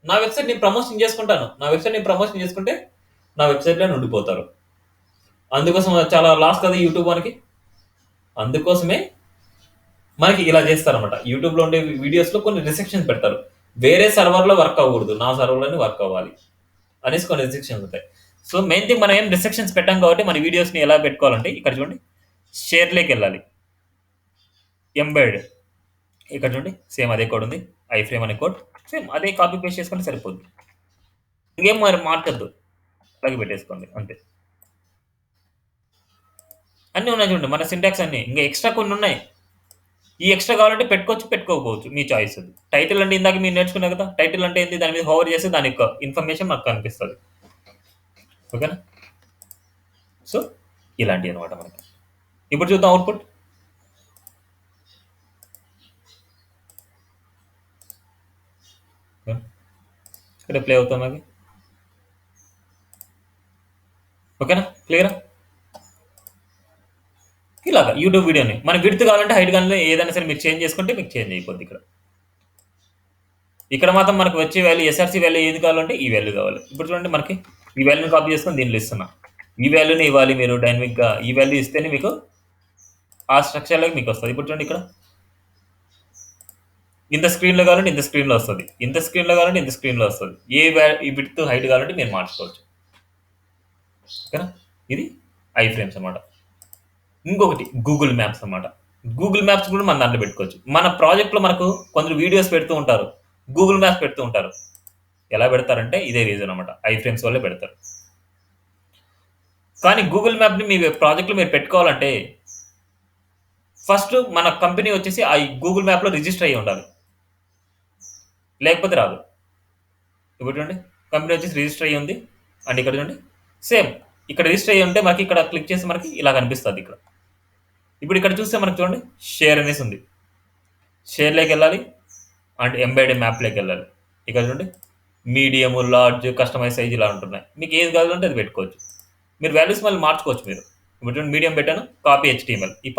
నా వెబ్‌సైట్ నేను ప్రమోషన్ చేసుకుంటాను. నా వెబ్‌సైట్ నేను ప్రమోషన్ చేసుకుంటే నా వెబ్‌సైట్‌లోనే ఉండిపోతారు. అందుకోసం చాలా లాస్ కదా యూట్యూబ్ వానికి. అందుకోసమే మనకి ఇలా చేస్తారన్నమాట. యూట్యూబ్‌లో ఉండే వీడియోస్‌లో కొన్ని రిస్ట్రిక్షన్స్ పెడతారు. వేరే సర్వర్‌లో వర్క్ అవ్వకూడదు. నా సర్వర్‌లోనే వర్క్ అవ్వాలి. అనేసి కొన్ని రిస్ట్రిక్షన్స్ ఉంటాయి. సో, మెయిన్ థింగ్ మనం ఏం రిస్ట్రిక్షన్స్ పెట్టాం కాబట్టి మన వీడియోస్‌ని ఎలా పెట్టుకోవాలంటే ఇక్కడ చూడండి. షేర్‌లోకెళ్ళాలి. ఎంబెడ్ ఇక్కడ చూడండి. సేమ్ అదే కోడ్ ఉంది. ఐఫ్రేమ్ అనే కోడ్. సేమ్ అదే కాపీ పేస్ట్ చేసుకుంటే సరిపోద్ది. ఇంకేం మరి మార్చొద్దు. అలాగే పెట్టేసుకోండి అంతే. అన్నీ ఉన్నాయి చూడండి. మన సింటాక్స్ అన్నీ. ఇంకా ఎక్స్‌ట్రా కొన్ని ఉన్నాయి. ఈ ఎక్స్‌ట్రా కావాలంటే పెట్టుకోవచ్చు, పెట్టుకోకపోవచ్చు. మీ చాయిస్ అది. టైటిల్ అంటే ఇందాక మీరు నేర్చుకున్నారు కదా! టైటిల్ అంటే ఏంటి? దాని మీద హోవర్ చేస్తే దాని యొక్క ఇన్ఫర్మేషన్ మనకు కనిపిస్తది. ఓకేనా? సో, ఇలాంటియన్నమాట మనకి. ఇప్పుడు చూద్దాం అవుట్‌పుట్. ఇక్కడ ప్లే అవుతుంది అది. ఓకేనా? క్లియరా? ఇలాగా యూట్యూబ్ వీడియోని. మన విడ్త్ కావాలంటే హైట్ కావాలంటే ఏదైనా సరే మీరు చేంజ్ చేసుకుంటే మీకు చేంజ్ అయిపోద్ది ఇక్కడ. ఇక్కడ మాత్రం మనకు వచ్చే వాల్యూ ఎస్ఆర్‌సి వాల్యూ ఏది కావాలంటే ఈ వాల్యూ కావాలి. ఇప్పుడు చూడండి మనకి ఈ వాల్యూని కాపీ చేసుకొని దీనిలో ఇస్తున్నా. ఈ వాల్యూని ఇవ్వాలి మీరు డైనమిక్‌గా. ఈ వాల్యూ ఇస్తేనే మీకు ఆ స్ట్రక్చర్‌లోకి మీకొస్తది. ఇప్పుడు చూడండి ఇక్కడ. ఇంత స్క్రీన్‌లో కావాలంటే ఇంత స్క్రీన్‌లో వస్తది. ఇంత స్క్రీన్‌లో కావాలంటే ఇంత స్క్రీన్‌లో వస్తది. ఈ విడ్త్, హైట్ కావాలంటే మీరు మార్చుకోవచ్చు. ఓకేనా? ఇది ఐఫ్రేమ్స్ అన్నమాట. ఇంకొకటి గూగుల్ మ్యాప్స్ అన్నమాట. గూగుల్ మ్యాప్స్ కూడా మన దాంట్లో పెట్టుకోవచ్చు. మన ప్రాజెక్ట్‌లో మనకు కొందరు వీడియోస్ పెడుతూ ఉంటారు. గూగుల్ మ్యాప్స్ పెడుతూ ఉంటారు. ఎలా పెడతారంటే ఇదే రీజన్ అన్నమాట. ఐఫ్రేమ్స్ వల్లే పెడతారు. కానీ గూగుల్ మ్యాప్‌ని మీ ప్రాజెక్ట్‌లో మీరు పెట్టుకోవాలంటే ఫస్ట్ మన కంపెనీ వచ్చేసి ఆ గూగుల్ మ్యాప్‌లో రిజిస్టర్ అయ్యి ఉండాలి. లేకపోతే రాదు. ఇప్పుడు చూడండి కంపెనీ వచ్చేసి రిజిస్టర్ అయ్యి ఉంది. అండ్ ఇక్కడ చూడండి సేమ్ ఇక్కడ రిజిస్టర్ అయ్యి ఉంటే మనకి ఇక్కడ క్లిక్ చేస్తే మనకి ఇలా కనిపిస్తది ఇక్కడ. ఇప్పుడు ఇక్కడ చూస్తే మనకు చూడండి షేర్ అనేసి ఉంది. షేర్‌లోకెళ్ళాలి అండ్ ఎంబెడ్ మ్యాప్‌లోకెళ్ళాలి. ఇక్కడ చూడండి మీడియం, లార్జ్, కస్టమైజ్ సైజ్ ఇలా ఉంటున్నాయి. మీకు ఏది కావాలంటే అది పెట్టుకోవచ్చు. మీరు వాల్యూస్ మళ్ళీ మార్చుకోవచ్చు మీరు. ఇప్పుడు చూడండి మీడియం పెట్టాను కాపీ హెచ్టీఎంఎల్. ఈ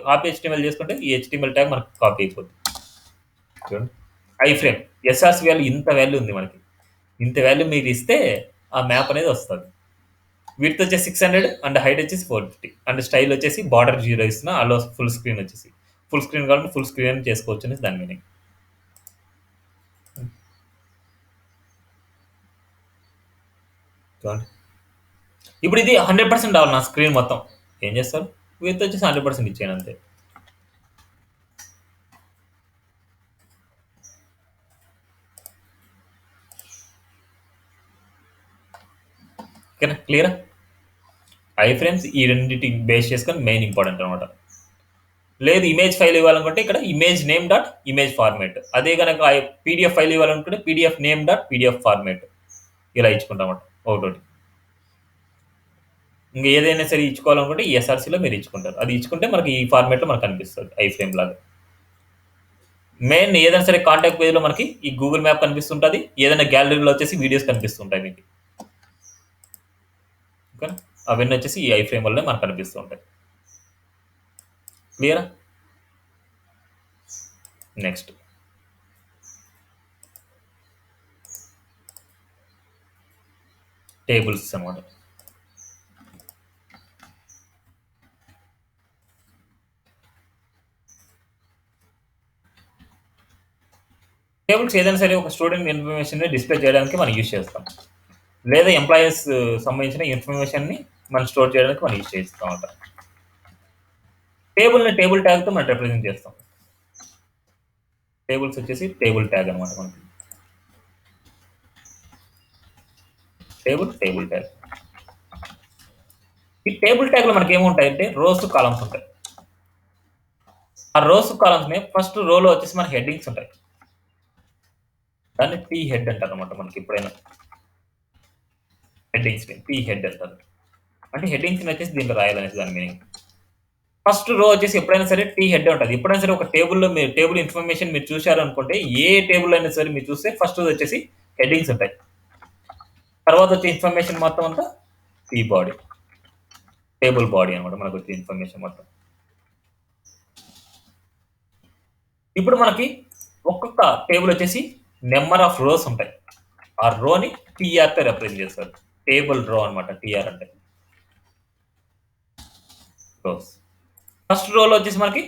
కాపీ హెచ్టీఎంఎల్ చేసుకుంటే ఈ హెచ్టీఎంఎల్ ట్యాగ్ మనకు కాపీ అయిపోద్ది. చూడండి ఐఫ్రేమ్ ఎస్ఆర్‌సి వాల్యూ ఇంత వాల్యూ ఉంది మనకి. ఇంత వాల్యూ మీరు ఇస్తే ఆ మ్యాప్ అనేది వస్తది. విడ్త్ వచ్చేసి 600 అండ్ హైట్ వచ్చేసి 450 అండ్ స్టైల్ వచ్చేసి బార్డర్ 0 ఇస్తున్నా. అలో ఫుల్ స్క్రీన్ వచ్చేసి. ఫుల్ స్క్రీన్ కావాలంటే ఫుల్ స్క్రీన్ చేసుకోవచ్చు అనేసి దాని మీనింగ్. చూడండి. ఇప్పుడు ఇది 100% రావాలి నా స్క్రీన్ మొత్తం. ఏం చేస్తారు? విడ్త్ వచ్చేసి 100% ఇచ్చేయండి అంతే. ఓకేనా? క్లియరా? ఐఫ్రేమ్స్ ఈ రెండింటిని బేస్ చేసుకొని మెయిన్ ఇంపార్టెంట్ అనమాట. లేదు ఇమేజ్ ఫైల్ ఇవ్వాలనుకుంటే ఇక్కడ image name dot image format. అదే కనుక పీడిఎఫ్ ఫైల్ ఇవ్వాలనుకుంటే PDF name dot PDF format. ఇలా ఇచ్చుకుంటామన్నమాట ఒకటోటి. ఇంకా ఏదైనా సరే ఇచ్చుకోవాలనుకుంటే ఈ ఎస్ఆర్‌సిలో మీరు ఇచ్చుకుంటారు. అది ఇచ్చుకుంటే మనకి ఈ ఫార్మేట్‌లో మనకు కనిపిస్తది ఐఫ్రేమ్ లాగా. మెయిన్ ఏదైనా సరే కాంటాక్ట్ పేజ్‌లో మనకి ఈ గూగుల్ మ్యాప్ కనిపిస్తుంటది. ఏదైనా గ్యాలరీలో వచ్చేసి వీడియోస్ కనిపిస్తుంటాయి మీకు. ఓకేనా? అవన్నీ వచ్చేసి ఈ ఐఫ్రేమ్ వల్లే మనకు కనిపిస్తూ ఉంటాయి. క్లియరా? నెక్స్ట్ టేబుల్స్ అన్నమాట. టేబుల్స్ ఏదైనా సరే ఒక స్టూడెంట్ ఇన్ఫర్మేషన్‌ని డిస్‌ప్లే చేయడానికి మనం యూజ్ చేస్తాం. లేదా ఎంప్లాయీస్ సంబంధించిన ఇన్ఫర్మేషన్‌ని మనం స్టోర్ చేయడానికి మనం యూజ్ చేస్తామన్నమాట. టేబుల్‌ని టేబుల్ ట్యాగ్‌తో మనం రిప్రజెంట్ చేస్తాం. టేబుల్స్ వచ్చేసి టేబుల్ ట్యాగ్ అన్నమాట మనకి. Table tag. ఈ టేబుల్ ట్యాగ్‌లో మనకేముంటాయంటే రోస్, కాలమ్స్ ఉంటాయి. ఆ రోస్, కాలమ్స్‌ని ఫస్ట్ రోలో వచ్చేసి మన హెడ్డింగ్స్ ఉంటాయి. దాన్ని పీ హెడ్ అంటారన్నమాట మనకి ఎప్పుడైనా. హెడ్డింగ్స్‌ని పీ హెడ్ అంటారు. అంటే హెడ్డింగ్స్ని వచ్చేసి దీంట్లో రాయాలనేసి దాని మీనింగ్. ఫస్ట్ రో వచ్చేసి ఎప్పుడైనా సరే టీ హెడ్ ఉంటుంది. ఎప్పుడైనా సరే ఒక టేబుల్‌లో మీరు టేబుల్ ఇన్ఫర్మేషన్ మీరు చూశారనుకోండి, ఏ టేబుల్ అయినా సరే మీరు చూస్తే ఫస్ట్ వచ్చేసి హెడ్డింగ్స్ ఉంటాయి. తర్వాత వచ్చే ఇన్ఫర్మేషన్ మొత్తం అంతా టీ బాడీ, టేబుల్ బాడీ అనమాట మనకు వచ్చే ఇన్ఫర్మేషన్ మొత్తం. ఇప్పుడు మనకి ఒక్కొక్క టేబుల్ వచ్చేసి నెంబర్ ఆఫ్ రోస్ ఉంటాయి. ఆ రోని టీఆర్తో రిప్రజెంట్ చేస్తారు. టేబుల్ రో అనమాట టీఆర్ అంటే. రోస్. ఫస్ట్ రోలో వచ్చేసి మనకి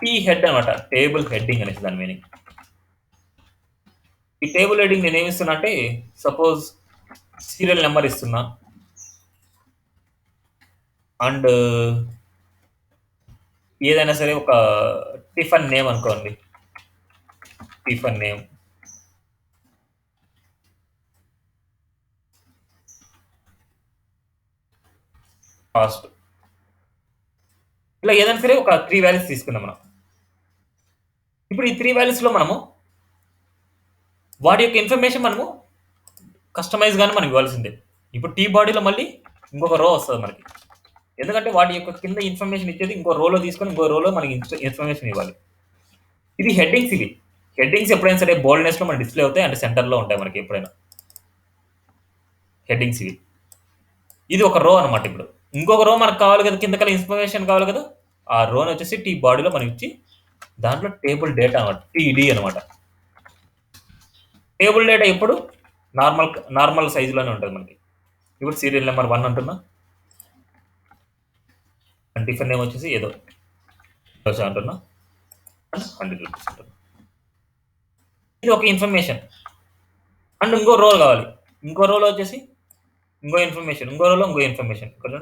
టీ హెడ్ అనమాట, టేబుల్ హెడ్డింగ్ అనేసి దాని మీనింగ్. ఈ టేబుల్ హెడ్డింగ్ నేను ఏమి ఇస్తున్నా అంటే, సపోజ్ సీరియల్ నెంబర్ ఇస్తున్నా అండ్ ఏదైనా సరే ఒక టిఫన్ నేమ్ అనుకోండి, టిఫన్ నేమ్, కాస్ట్, ఇలా ఏదైనా సరే ఒక 3 వాల్యూస్ తీసుకుందాం మనం. ఇప్పుడు ఈ 3 వాల్యూస్లో మనము వాటి యొక్క ఇన్ఫర్మేషన్ మనము కస్టమైజ్ గానే మనం ఇవ్వాల్సిందే. ఇప్పుడు టీ బాడీలో మళ్ళీ ఇంకొక రో వస్తుంది మనకి, ఎందుకంటే వాటి యొక్క కింద ఇన్ఫర్మేషన్ ఇచ్చేది ఇంకో రోలో తీసుకొని ఇంకో రోలో మనకి ఇన్ఫర్మేషన్ ఇవ్వాలి. ఇది హెడ్డింగ్స్. ఇవి హెడ్డింగ్స్ ఎప్పుడైనా సరే బోల్డ్నెస్ లో మన డిస్ప్లే అవుతాయి అంటే సెంటర్లో ఉంటాయి మనకి ఎప్పుడైనా హెడ్డింగ్స్ ఇవి. ఇది ఒక రో అనమాట. ఇప్పుడు ఇంకొక రో మనకు కావాలి కదా, కింద కల ఇన్ఫర్మేషన్ కావాలి కదా, ఆ రోని వచ్చేసి టీ బాడీలో మనం ఇచ్చి దాంట్లో టేబుల్ డేటా అనమాట, టీడీ అనమాట. టేబుల్ డేటా ఎప్పుడు నార్మల్ సైజులోనే ఉంటుంది మనకి. ఇప్పుడు సీరియల్ నెంబర్ 1 అంటున్నా, టిఫిన్ నేమ్ వచ్చేసి ఏదో దోశ అంటున్నా, 100 రూపీస్ అంటున్నా. ఇది ఒక ఇన్ఫర్మేషన్. అండ్ ఇంకో రోల్ కావాలి, ఇంకో రోలో వచ్చేసి ఇంకో ఇన్ఫర్మేషన్, ఇంకో రోలో ఇంకో ఇన్ఫర్మేషన్. ఇక్కడ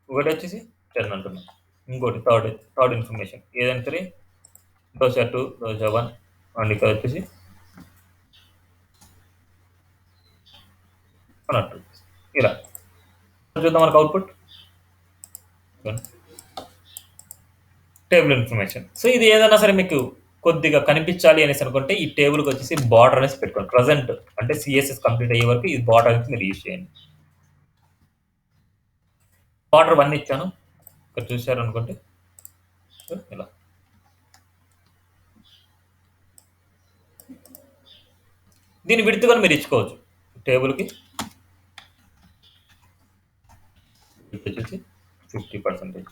ఒకటి వచ్చేసి 10 అంటున్నా, ఇంకోటి థర్డ్ ఇన్ఫర్మేషన్ ఏదైనా సరే దోశ 2, దోశ 1 అండ్ ఇక్కడ వచ్చేసి 100 రూపీస్. ఇలా చూద్దాం మనకు అవుట్పుట్ టేబుల్ ఇన్ఫర్మేషన్. సో ఇది ఏదైనా సరే మీకు కొద్దిగా కనిపించాలి అనేసి అనుకుంటే ఈ టేబుల్కి వచ్చేసి బార్డర్ అనేసి పెట్టుకోండి. ప్రజెంట్ అంటే సిఎస్ఎస్ కంప్లీట్ అయ్యే వరకు ఈ బార్డర్ అనేది మీరు యూజ్ చేయండి. బార్డర్ 1 ఇచ్చాను, ఇక్కడ చూసారు అనుకుంటే ఇలా. దీని విడ్త్ కూడా మీరు ఇచ్చుకోవచ్చు. టేబుల్కి వచ్చేసి 50%.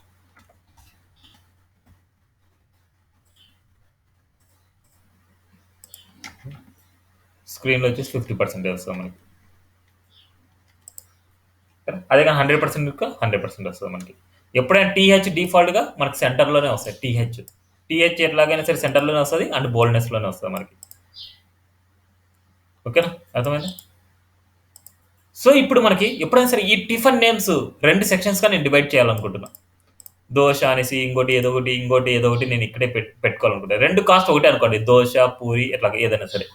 స్క్రీన్లో వచ్చేసి 50% వస్తుంది మనకి. అదే కానీ 100% వస్తుంది మనకి. ఎప్పుడైనా టీహెచ్ డిఫాల్ట్గా మనకి సెంటర్లోనే వస్తాయి. టీహెచ్ ఎట్లాగైనా సరే సెంటర్లోనే వస్తుంది అండ్ బోల్డ్నెస్లోనే వస్తుంది మనకి. ఓకేనా, అర్థమైందా? సో ఇప్పుడు మనకి ఎప్పుడైనా సరే ఈ టిఫిన్ నేమ్స్ 2 సెక్షన్స్గా నేను డివైడ్ చేయాలనుకుంటున్నా. దోశ అనేసి ఇంకోటి ఏదో ఒకటి నేను ఇక్కడే పెట్టుకోవాలనుకుంటున్నాను. 2 కాస్ట్ ఒకటే అనుకోండి, దోశ, పూరి ఇట్లా ఏదైనా సరే.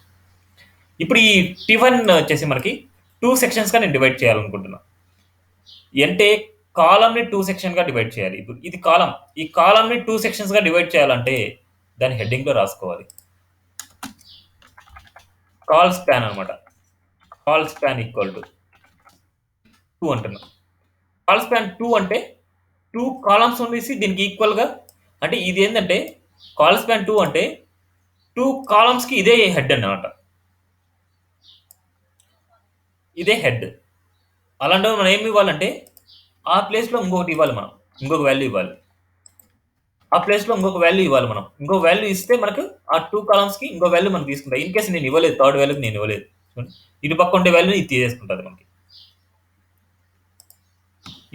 ఇప్పుడు ఈ టిఫిన్ వచ్చేసి మనకి 2 సెక్షన్స్గా నేను డివైడ్ చేయాలనుకుంటున్నా. అంటే కాలమ్ని 2 సెక్షన్గా డివైడ్ చేయాలి. ఇప్పుడు ఇది కాలం, ఈ కాలమ్ని 2 సెక్షన్స్గా డివైడ్ చేయాలంటే దాని హెడ్డింగ్లో రాసుకోవాలి. కాల్ స్పాన్ అనమాట. కాల్ స్పాన్ ఈక్వల్ టు 2 అంటున్నా. కాల్ స్పాన్ 2 అంటే 2 కాలమ్స్ ఉండేసి దీనికి ఈక్వల్గా, అంటే ఇది ఏంటంటే కాల్ స్పాన్ 2 అంటే 2 కాలమ్స్కి ఇదే హెడ్ అన్నమాట, ఇదే హెడ్. అలాంటి మనం ఏమి ఇవ్వాలంటే ఆ ప్లేస్లో ఇంకొకటి ఇవ్వాలి, మనం ఇంకొక వాల్యూ ఇవ్వాలి. ఆ ప్లేస్లో ఇంకొక వాల్యూ ఇవ్వాలి మనం. ఇంకొక వాల్యూ ఇస్తే మనకు ఆ 2 కాలమ్స్కి ఇంకో వాల్యూ మనం తీసుకుంటాం. ఇన్ కేసు నేను ఇవ్వలేదు, థర్డ్ వాల్యూకి నేను ఇవ్వలేదు, ఇటు పక్క ఉండే వాల్యూని ఇది తీసేసుకుంటుంది మనకి.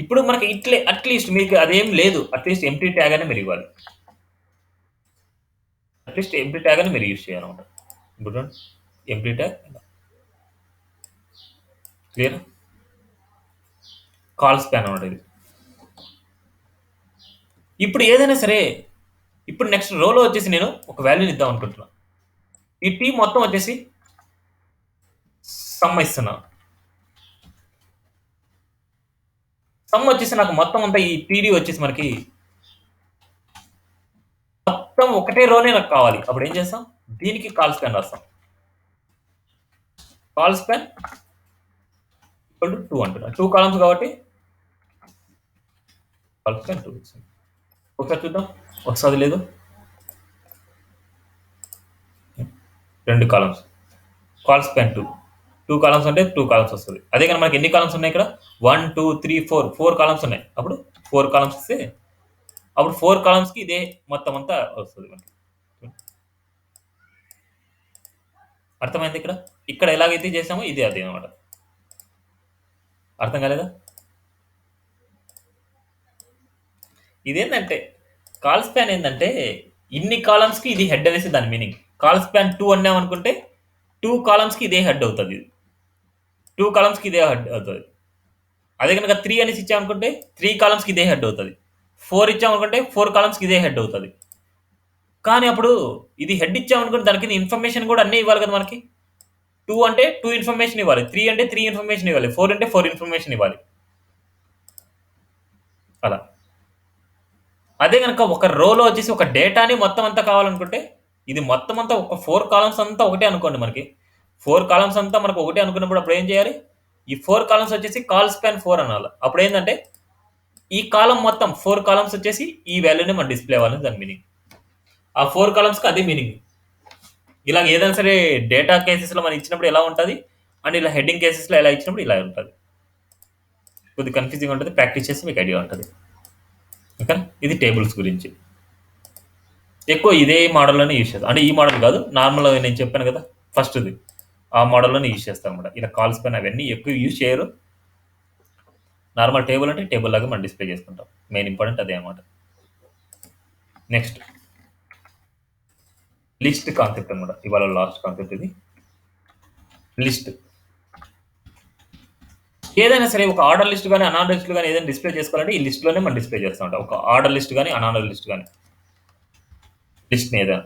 ఇప్పుడు మనకి ఇట్లే అట్లీస్ట్ మీకు అదేం లేదు, అట్లీస్ట్ ఎంప్టీ ట్యాగ్ అని మీరు ఇవ్వాలి. అట్లీస్ట్ ఎంప్టీ ట్యాగ్ అని మీరు యూజ్ చేయాలన్నమాట. ఇప్పుడు empty tag clear. Call span అనమాట ఇది. ఇప్పుడు ఏదైనా సరే ఇప్పుడు నెక్స్ట్ రోలో వచ్చేసి నేను ఒక వాల్యూని ఇద్దాం అనుకుంటున్నా. ఈ టీ మొత్తం వచ్చేసి సమ్ ఇస్తున్నా. సమ్ వచ్చేసి నాకు మొత్తం అంతా ఈ టీడీ వచ్చేసి మనకి మొత్తం ఒకటే రోనే నాకు కావాలి. అప్పుడు ఏం చేస్తాం, దీనికి కాల్ స్పాన్ రాస్తాం. కాల్ స్పాన్ 2 అంటున్నా. 2 కాలమ్స్ కాబట్టి కాల్ స్పాన్ 2 ఇచ్చింది. ఒకసారి చూద్దాం వస్తది లేదు. 2 కాలమ్స్ కాల్ స్పాన్ 2 కాలమ్స్ అంటే 2 కాలమ్స్ వస్తది. అదే కానీ మనకి ఎన్ని కాలమ్స్ ఉన్నాయి ఇక్కడ 1, 2, 3, 4 కాలమ్స్ ఉన్నాయి. అప్పుడు 4 కాలమ్స్ ఇస్తే అప్పుడు 4 కాలమ్స్‌కి ఇదే మొత్తం అంతా వస్తది మనకి. అర్థమైందా ఇక్కడ? ఇక్కడ ఎలాగైతే చేసామో ఇదే అదే అన్నమాట. అర్థం కాలేదా? ఇదేందంటే కాల్ స్పాన్ ఏందంటే ఇన్ని కాలమ్స్‌కి ఇది హెడ్ అనేసి దాని మీనింగ్. కాల్ స్పాన్ 2 అన్నామనుకుంటే 2 కాలమ్స్‌కి ఇదే హెడ్ అవుతది ఇది. 2 కాలమ్స్‌కి ఇదే హెడ్ అవుతది. అదే గనుక 3 అనేసి ఇచ్చామనుకుంటే 3 కాలమ్స్‌కి ఇదే హెడ్ అవుతది. 4 ఇచ్చామనుకుంటే 4 కాలమ్స్‌కి ఇదే హెడ్ అవుతది. కానీ అప్పుడు ఇది హెడ్ ఇచ్చామనుకోండి దాని కింద ఇన్ఫర్మేషన్ కూడా అన్నీ ఇవ్వాలి కదా మనకి. 2 అంటే 2 ఇన్ఫర్మేషన్ ఇవ్వాలి. 3 అంటే 3 ఇన్ఫర్మేషన్ ఇవ్వాలి. 4 అంటే 4 ఇన్ఫర్మేషన్ ఇవ్వాలి. అలా. అదే గనుక ఒక రోలో వచ్చేసి ఒక డేటాని మొత్తం అంతా కావాలనుకుంటే ఇది మొత్తం అంతా ఒక 4 కాలమ్స్ అంతా ఒకటే అనుకోండి మనకి. 4 కాలమ్స్ అంతా మనకు ఒకటే అనుకున్నప్పుడు అప్పుడు ఏం చేయాలి? ఈ 4 కాలమ్స్ వచ్చేసి కాల్ స్పాన్ 4 అనాలి. అప్పుడేందంటే ఈ కాలమ్ మొత్తం 4 కాలమ్స్ వచ్చేసి ఈ వాల్యూని మనం డిస్‌ప్లే అవ్వాలని దాని మీనింగ్. ఆ 4 కాలమ్స్‌కి అదే మీనింగ్. ఇలాగ ఏదైనా సరే డేటా కేసెస్‌లో మనం ఇచ్చినప్పుడు ఎలా ఉంటది? అండ్ ఇలా హెడ్డింగ్ కేసెస్‌లో ఎలా ఇచ్చినప్పుడు ఇలా ఉంటది. కొద్దిగా కన్‌ఫ్యూజింగ్‌గా ఉంటది. ప్రాక్టీస్ చేస్తే మీకు ఐడియా ఉంటది. ఓకేనా? ఇది టేబుల్స్ గురించి. ఎక్కువ ఇదే మోడల్‌లోనే యూజ్ చేస్తాం. అంటే ఈ మోడల్ కాదు. నార్మల్‌గా నేను చెప్పాను కదా! ఫస్ట్‌ది. ఆ మోడల్‌లోనే యూజ్ చేస్తామన్నమాట. ఇలా కాల్స్ పైన అవన్నీ ఎక్కువ యూజ్ చేయరు. నార్మల్ టేబుల్ అంటే టేబుల్ లాగా మనం డిస్‌ప్లే చేసుకుంటాం. మెయిన్ ఇంపార్టెంట్ అదే అన్నమాట. నెక్స్ట్ లిస్ట్ కాన్సెప్ట్ అన్నమాట. ఇవాళ లాస్ట్ కాన్సెప్ట్ ఇది. లిస్ట్. ఏదైనా సరే ఒక ఆర్డర్ లిస్ట్ గాని, అనార్డర్ లిస్ట్ గాని ఏదైనా డిస్‌ప్లే చేసుకోవాలంటే ఈ లిస్ట్‌లోనే మనం డిస్‌ప్లే చేస్తా ఉంటాం. ఒక ఆర్డర్ లిస్ట్ గాని, అనార్డర్ లిస్ట్ గాని. లిస్ట్‌ని ఏదైనా.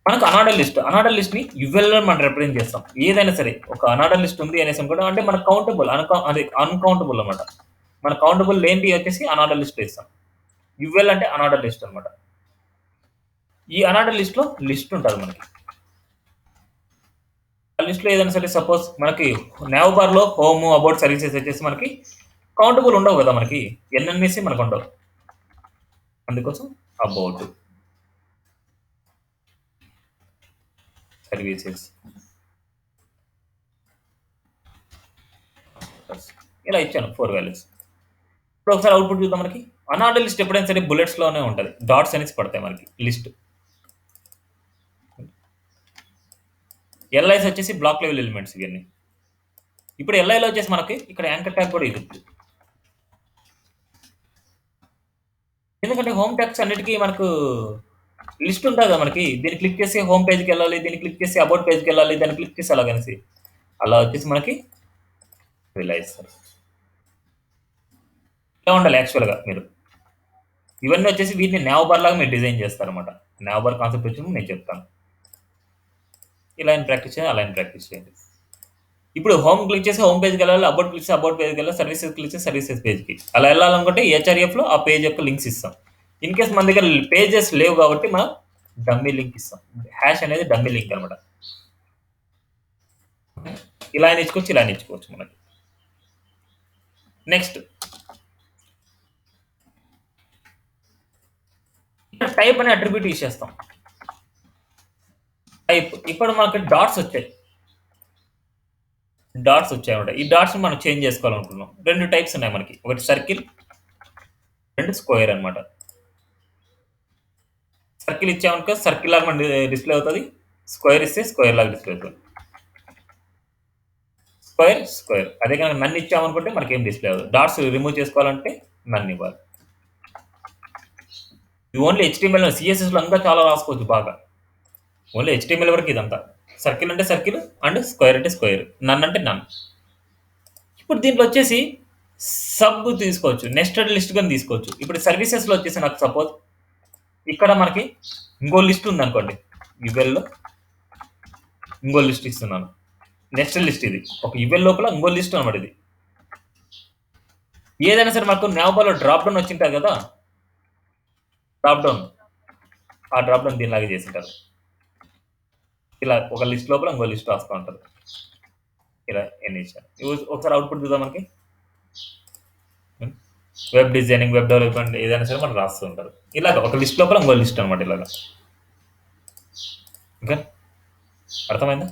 మనకు అనార్డర్ లిస్ట్. అనార్డర్ లిస్ట్‌ని యుఎల్‌లో మనం రిప్రజెంట్ చేస్తాం. ఏదైనా సరే ఒక అనార్డర్ లిస్ట్ ఉంది అనేసి అనుకోండి అంటే మనకు కౌంటబుల్ అదే అన్‌కౌంటబుల్ అన్నమాట. మన కౌంటబుల్ లేనిది వచ్చేసి అనార్డర్ లిస్ట్‌లో ఇస్తాం. యుఎల్ అంటే అనార్డర్ లిస్ట్ అన్నమాట. ఈ అనార్డర్ లిస్ట్‌లో లిస్ట్ ఉంటది మనకి. ఆ లిస్ట్‌లో ఏదైనా సరే సపోజ్ మనకి నావ్ బార్‌లో హోమ్, అబౌట్ సర్వీసెస్ వచ్చేసి మనకి కౌంటబుల్ ఉండవు కదా మనకి. ఎన్ననేసి మనకు ఉండవు. అందుకోసం అబౌట్ సర్వీసెస్ ఇలా ఇచ్చాను 4 వాల్యూస్. ఇప్పుడు ఒకసారి అవుట్‌పుట్ చూద్దాం మనకి. అనార్డర్ లిస్ట్ ఎప్పుడైనా సరే బుల్లెట్స్‌లోనే ఉంటది. డాట్స్ అనేసి పడతాయి మనకి లిస్ట్. ఎల్ఐస్ వచ్చేసి బ్లాక్ లెవెల్ ఎలిమెంట్స్ ఇవన్నీ. ఇప్పుడు ఎల్ఐలో వచ్చేసి మనకి ఇక్కడ యాంకర్ ట్యాగ్ కూడా ఇది. ఎందుకంటే హోమ్ ట్యాగ్స్ అన్నిటికీ మనకు లిస్ట్ ఉంటుంది కదా మనకి. దీన్ని క్లిక్ చేసి హోమ్ పేజ్‌కి వెళ్ళాలి. దీన్ని క్లిక్ చేసి అబౌట్ పేజ్‌కి వెళ్ళాలి. దాన్ని క్లిక్ చేసి అలాగనేసి. అలా వచ్చేసి మనకి ఇలా ఇస్తారు. ఇలా ఉండాలి యాక్చువల్‌గా మీరు. ఇవన్నీ వచ్చేసి వీటిని నావ్ బార్ లాగా మీరు డిజైన్ చేస్తారన్నమాట. నావ్ బార్ కాన్సెప్ట్ వచ్చినప్పుడు నేను చెప్తాను. ఇలా అయినా ప్రాక్టీస్ చేయండి, అలా అయినా ప్రాక్టీస్ చేయండి. ఇప్పుడు హోమ్ క్లిక్ చేసి హోమ్ పేజ్‌కి వెళ్ళాలి. అబౌట్ క్లిక్ చేసి అబౌట్ పేజ్‌కి వెళ్ళాలి. సర్వీసెస్ క్లిక్ చేసి సర్వీసెస్ పేజ్‌కి. అలా వెళ్ళాలనుకుంటే హెచ్ఆర్ఎఫ్‌లో ఆ పేజ్ యొక్క లింక్స్ ఇస్తాం. ఇన్ కేస్ మన దగ్గర పేజెస్ లేవు కాబట్టి మనం డమ్మీ లింక్ ఇస్తాం. హ్యాష్ అనేది డమ్మీ లింక్ అన్నమాట. ఇలా అయినా ఇచ్చుకోవచ్చు, ఇలా అయినా ఇచ్చుకోవచ్చు మనకి. నెక్స్ట్ ఇక్కడ టైప్ అనే అట్రిబ్యూట్ యూజ్ చేస్తాం. టైప్ ఇప్పుడు మనకి డాట్స్ వచ్చాయి. డాట్స్ వచ్చాయన్నమాట. ఈ డాట్స్‌ని మనం చేంజ్ చేసుకోవాలనుకున్నాం. 2 టైప్స్ ఉన్నాయి మనకి. ఒకటి సర్కిల్, 2 స్క్వేర్ అన్నమాట. సర్కిల్ ఇచ్చామనుకో సర్కిల్ లాగా మన డిస్‌ప్లే అవుతది. స్క్వేర్ ఇస్తే స్క్వేర్ లాగా డిస్‌ప్లే అవుతది. Square, square. అదే కనుక నన్ ఇచ్చామనుకుంటే మనకేం డిస్‌ప్లే అవ్వదు. డాట్స్ రిమూవ్ చేసుకోవాలంటే నన్ ఇవ్వాలి. ఇది ఓన్లీ హెచ్టీఎంఎల్, సీఎస్ఎస్‌లో ఇంకా చాలా రాసుకోవచ్చు బాగా. ఓన్లీ హెచ్టీఎంఎల్ వరకు ఇదంతా. సర్కిల్ అంటే సర్కిల్ అండ్ స్క్వేర్ అంటే స్క్వేర్. నన్ అంటే నన్. ఇప్పుడు దీంట్లో వచ్చేసి సబ్ తీసుకోవచ్చు. నెస్టెడ్ లిస్ట్ గాని తీసుకోవచ్చు. ఇప్పుడు సర్వీసెస్‌లో వచ్చేసి నాకు సపోజ్ ఇక్కడ మనకి ఇంకో లిస్ట్ ఉందనుకోండి. యుఎల్‌లో ఇంకో లిస్ట్ ఇస్తున్నాను. నెస్టెడ్ లిస్ట్ ఇది. ఒక యుఎల్ లోపల ఇంకో లిస్ట్ అన్నమాట ఇది. ఏదైనా సరే మనకు నావ్ బార్‌లో డ్రాప్ డౌన్ వచ్చింటది కదా! Drop down. ఆ డ్రాప్ డౌన్ దీనిలాగా చేసుంటారు. ఇలా ఒక లిస్ట్ లోపల ఇంకో లిస్ట్ రాస్తా ఉంటారు. ఇలా ఎన్ని ఇచ్చారు. ఒకసారి అవుట్పుట్ చూద్దాం మనకి. వెబ్ డిజైనింగ్, వెబ్ డెవలప్మెంట్ ఏదైనా సరే మనం రాస్తూ ఉంటారు. ఇలాగ ఒక లిస్ట్ లోపల ఇంకో లిస్ట్ అనమాట ఇలాగా. ఓకే, అర్థమైందా?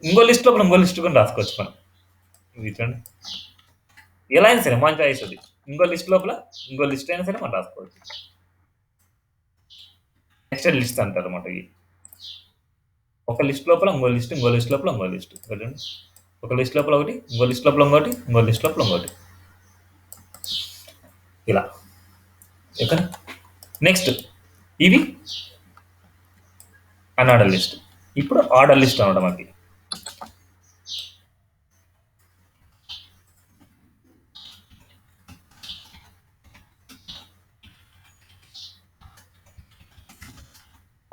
ఇంకో లిస్ట్ లోపల ఇంకో లిస్ట్ కూడా రాసుకోవచ్చు మనం. ఇది చూడండి, ఎలా అయినా సరే మన చాయిస్ అది. ఇంకో లిస్ట్ లోపల ఇంకో లిస్ట్ అయినా సరే మనం రాసుకోవచ్చు. నెక్స్ట్ లిస్ట్ అంటారు అనమాట ఇవి. ఒక లిస్ట్ లోపల ఇంకో లిస్ట్, ఇంకో లిస్ట్ లోపల ఇంకో లిస్ట్. చూడండి, ఒక లిస్ట్ లోపల ఒకటి, ఇంకో లిస్ట్ లోపల ఇంకోటి, ఇంకో లిస్ట్ లోపల ఇంకోటి, ఇలా. ఓకే, నెక్స్ట్ ఇవి అన్ఆర్డర్ లిస్ట్. ఇప్పుడు ఆర్డర్ లిస్ట్ అనమాట మనకి.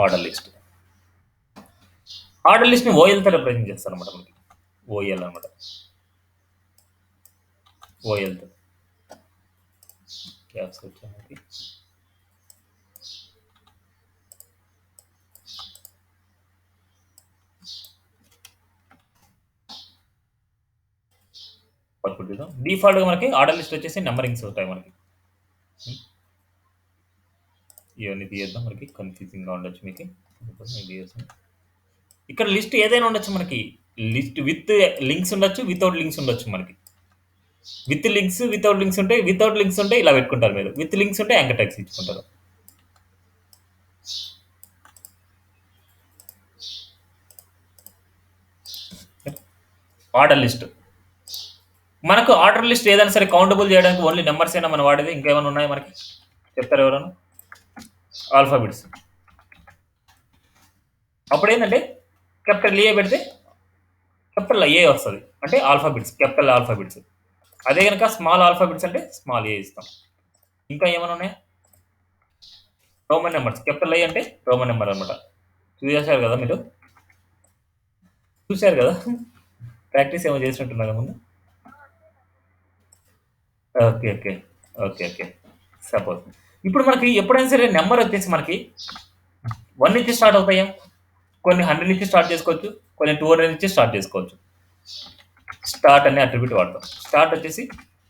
ఆర్డర్ లిస్ట్, ఆర్డర్ లిస్ట్ని ఓఎల్తో రిప్రజెంట్ చేస్తారు అనమాట మనకి. ఓఎల్ అనమాట, ఓఎల్తో క్యాప్స్ వచ్చాయి. అవుట్పుట్ చూద్దాం. డిఫాల్ట్గా మనకి ఆర్డర్ లిస్ట్ వచ్చేసి నెంబరింగ్స్ ఉంటాయి మనకి. ఇవన్నీ తీయేద్దాం, మనకి కన్ఫ్యూజింగ్గా ఉండొచ్చు మీకు. ఇక్కడ లిస్ట్ ఏదైనా ఉండొచ్చు మనకి. లిస్ట్ విత్ లింక్స్ ఉండొచ్చు, వితౌట్ లింక్స్ ఉండొచ్చు మనకి. విత్ లింక్స్, వితౌట్ లింక్స్ ఉంటాయి. వితౌట్ లింక్స్ ఉంటే ఇలా పెట్టుకుంటారు మీరు. విత్ లింక్స్ ఉంటే యాంకర్ ట్యాగ్స్ ఇచ్చుకుంటారు. ఆర్డర్ లిస్ట్, మనకు ఆర్డర్ లిస్ట్ ఏదైనా సరే కౌంటబుల్ చేయడానికి ఓన్లీ నెంబర్స్ అయినా మనం వాడేది. ఇంకేమైనా ఉన్నాయా మనకి? చెప్తారు ఎవరైనా? ఆల్ఫాబెట్స్. అప్పుడు ఏంటంటే క్యాపిటల్ ఏ పెడితే క్యాపిటల్ ఏ వస్తుంది, అంటే ఆల్ఫాబెట్స్, క్యాపిటల్ ఆల్ఫాబెట్స్. అదే కనుక స్మాల్ ఆల్ఫాబెట్స్ అంటే స్మాల్ ఏ ఇస్తాం. ఇంకా ఏమైనా ఉన్నాయా? రోమన్ నెంబర్స్, క్యాపిటల్ ఐ అంటే రోమన్ నెంబర్ అనమాట. చూసేశారు కదా మీరు, చూశారు కదా, ప్రాక్టీస్ ఏమో చేసినట్టున్నారు ముందు. Okay okay okay okay suppose ఇప్పుడు మనకి ఎప్పుడైనా సరే నెంబర్ వచ్చేసి మనకి 1 నుంచి స్టార్ట్ అవుతాయా? కొన్ని 100 నుంచి స్టార్ట్ చేసుకోవచ్చు, కొన్ని 200 నుంచి స్టార్ట్ చేసుకోవచ్చు. స్టార్ట్ అనే అట్రిబ్యూట్ వాడతాం. స్టార్ట్ వచ్చేసి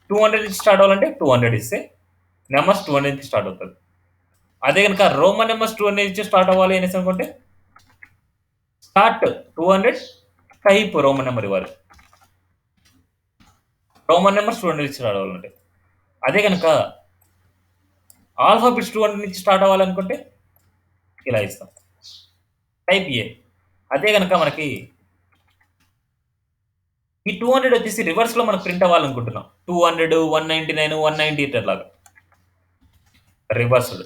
200 నుంచి స్టార్ట్ అవ్వాలంటే 200 ఇస్తే నెంబర్స్ 200 నుంచి స్టార్ట్ అవుతుంది. అదే కనుక రోమన్ నెంబర్స్ 200 నుంచి స్టార్ట్ అవ్వాలి అనేసి అనుకుంటే స్టార్ట్ 200 టైప్ రోమన్ నెంబర్ ఇవ్వాలి. రోమన్ నెంబర్స్ 200 నుంచి స్టార్ట్ అవ్వాలంటే. అదే కనుక ఆల్ఫాబెట్స్ 200 నుంచి స్టార్ట్ అవ్వాలనుకుంటే ఇలా ఇస్తాం, టైప్ ఏ. అదే కనుక మనకి ఈ 200 వచ్చేసి రివర్స్ లో మనకు ప్రింట్ అవ్వాలనుకుంటున్నాం. 200, 199, 198 లాగా రివర్స్డ్.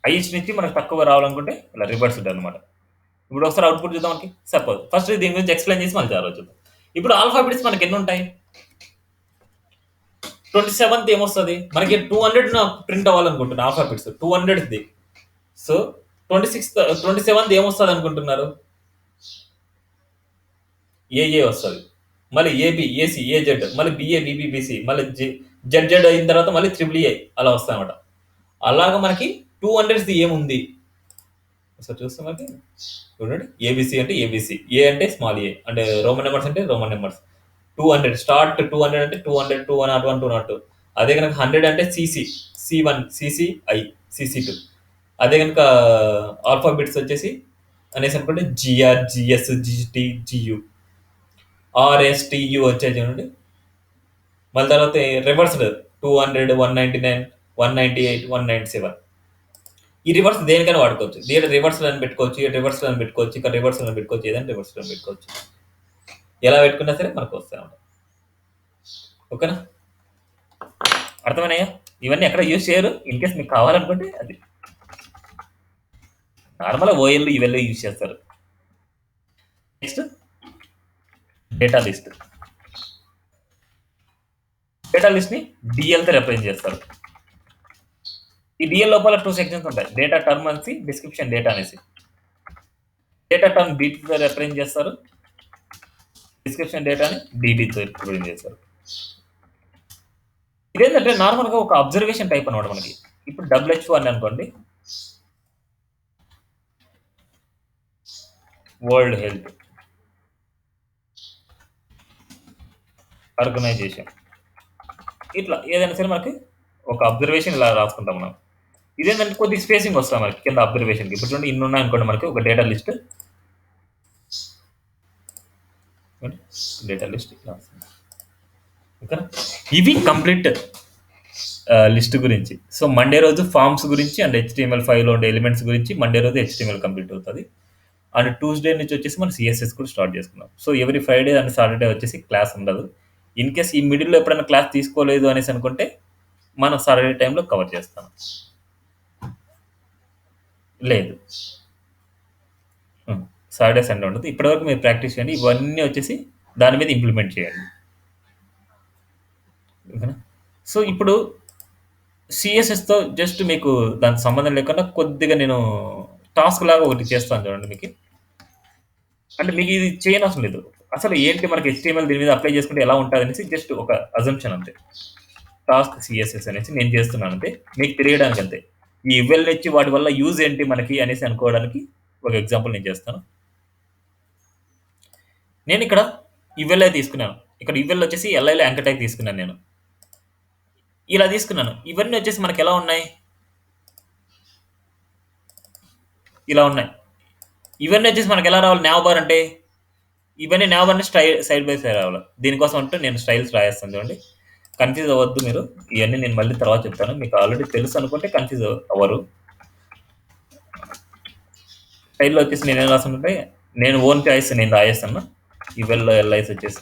హైయెస్ట్ నుంచి మనకు తక్కువ రావాలనుకుంటే ఇలా రివర్స్డ్ అనమాట. ఇప్పుడు ఒకసారి అవుట్పుట్ చూద్దాం మనకి. సపోజ్ ఫస్ట్ దీని గురించి ఎక్స్ప్లెయిన్ చేసి మళ్ళీ చాలా చూద్దాం. ఇప్పుడు ఆల్ఫాబెట్స్ మనకి ఎన్ని ఉంటాయి? 27th ఏమొస్తుంది మనకి? 200 ప్రింట్ అవ్వాలనుకుంటున్నా ఆల్ఫాబెట్స్ 200ది. సో 27th ఏమొస్తుంది అనుకుంటున్నారు? ఏఏ వస్తుంది, మళ్ళీ ఏబి, ఏసి, ఏజెడ్, మళ్ళీ బిఏ, బిబి, బిసి, మళ్ళీ జెడ్ అయిన తర్వాత మళ్ళీ త్రిబుల్ ఏ అలా వస్తాయి అనమాట. అలాగా మనకి 200ది ఏముంది ఒకసారి చూస్తే మనకి చూడండి. ఏబిసి అంటే ఏబిసి, ఏ అంటే స్మాల్ ఏ, అంటే రోమన్ నెంబర్స్ అంటే రోమన్ నెంబర్స్. 200 స్టార్ట్ 200 అంటే 200, 201, 202. అదే కనుక 100 అంటే సిసి, సి1, సిసిఐ, సిసి2. అదే కనుక ఆల్ఫాబెట్స్ వచ్చేసి అనేసి అనుకుంటే జిఆర్, జిఎస్, జిటి, జియు, ఆర్ఎస్టియు వచ్చాయి చూడండి. మళ్ళీ తర్వాత రివర్స్డ్ 200, 199, 198, 197. ఈ రివర్స్ దేనికైనా వాడుకోవచ్చు. దీని రివర్స్ అని పెట్టుకోవచ్చు, ఈ రివర్స్ అని పెట్టుకోవచ్చు, ఇక్కడ రివర్స్ అని పెట్టుకోవచ్చు, ఏదైనా రివర్స్ అని పెట్టుకోవచ్చు. ఎలా పెట్టుకున్నా సరే మనకు వస్తాయి అన్నమాట. ఓకేనా? అర్థమైనాయా? ఇవన్నీ ఎక్కడ యూజ్ చేయరు. ఇన్ కేస్ మీకు కావాలనుకుంటే అది నార్మల్ ఓఎల్ ఇవన్నీ యూజ్ చేస్తారు. Next data list. Data list ని డిఎల్తో రిప్రజెంట్ చేస్తారు. ఈ డిఎల్ లోపల 2 సెక్షన్స్ ఉంటాయి, డేటా టర్మ్ అనేసి, డిస్క్రిప్షన్ డేటా అనేసి. డేటా టర్మ్ బీటీతో రిప్రజెంట్ చేస్తారు, డిస్క్రిప్షన్ డేటాని డిడితో రిప్రజెంట్ చేస్తారు. ఇదేంటంటే నార్మల్గా ఒక అబ్జర్వేషన్ టైప్ అనమాట మనకి. ఇప్పుడు డబ్ల్యూహెచ్ఓ అని అనుకోండి, వరల్డ్ హెల్త్ ఆర్గనైజేషన్. ఇట్లా ఏదైనా సరే మనకి ఒక అబ్జర్వేషన్ ఇలా రాసుకుంటాం మనం. ఇదేంటంటే కొద్దిగా స్పేసింగ్ వస్తాయి మనకి కింద అబ్జర్వేషన్‌కి. ఇప్పుడు చూడండి ఇన్ని ఉన్నాయనుకోండి మనకి ఒక డేటా లిస్ట్. డేటా లిస్ట్ ఇలా వస్తుంది. ఓకేనా? ఇవి కంప్లీట్ లిస్ట్ గురించి. సో మండే రోజు ఫార్మ్స్ గురించి అండ్ HTML5లో ఉండే ఎలిమెంట్స్ గురించి మండే రోజు HTML కంప్లీట్ అవుతుంది. అండ్ ట్యూస్డే నుంచి వచ్చేసి మనం CSS కూడా స్టార్ట్ చేసుకున్నాం. So every Friday and Saturday వచ్చేసి క్లాస్ ఉండదు. ఇన్ కేస్ ఈ మిడిల్‌లో ఎప్పుడైనా క్లాస్ తీసుకోలేదు అనేసి అనుకుంటే మనం సాటర్డే టైంలో కవర్ చేస్తాం. లేదు. సాటర్డే, సండే ఉండదు. ఇప్పటివరకు మీరు ప్రాక్టీస్ చేయండి. ఇవన్నీ వచ్చేసి దాని మీద ఇంప్లిమెంట్ చేయండి. ఓకేనా? సో ఇప్పుడు సిఎస్ఎస్‌తో జస్ట్ మీకు దానికి సంబంధం లేకుండా కొద్దిగా నేను టాస్క్ లాగా ఒకటి చేస్తాను చూడండి మీకు. అంటే మీకు ఇది చేయనవసరం లేదు. అసలు ఏంటి మనకి HTML దీని మీద అప్లై చేసుకుంటే ఎలా ఉంటదనేసి జస్ట్ ఒక అజంప్షన్ అంతే. టాస్క్ సిఎస్ఎస్ అనేసి నేను చేస్తున్నాను అంతే. మీకు తెలియడానికి అంతే. ఈ ఇవెల్‌నిచ్చి వాటి వల్ల యూజ్ ఏంటి మనకి అనేసి అనుకోవడానికి ఒక ఎగ్జాంపుల్ నేను చేస్తాను. నేనిక్కడ ఇవెల్‌ఐ తీసుకున్నాను. ఇక్కడ ఇవెల్ వచ్చేసి ఎల్ఐలో యాంకర్ ట్యాగ్ తీసుకున్నాను నేను. ఇలా తీసుకున్నాను. ఇవన్నీ వచ్చేసి మనకెలా ఉన్నాయి? ఇలా ఉన్నాయి. ఇవన్నీ వచ్చేసి మనకెలా రావాలి నావ్ బార్ అంటే? ఇవన్నీ now Barhni side by side రావాలి. దీనికోసం అంటే నేను స్టైల్స్ రాయేస్తాను చూడండి. కన్‌ఫ్యూజ్ అవ్వద్దు మీరు. ఇయన్నీ నేను మళ్ళీ తర్వాత చెప్తాను. మీకు ఆల్రెడీ తెలుసు అనుకుంటే కన్‌ఫ్యూజ్ అవ్వరు. స్టైల్‌లో వచ్చేసి నేనేం రాసానంటే నేను ఓన్ చాయిస్ నేను రాయేస్తాను. ఇవెల్ ఎల్ఐస్ వచ్చేసి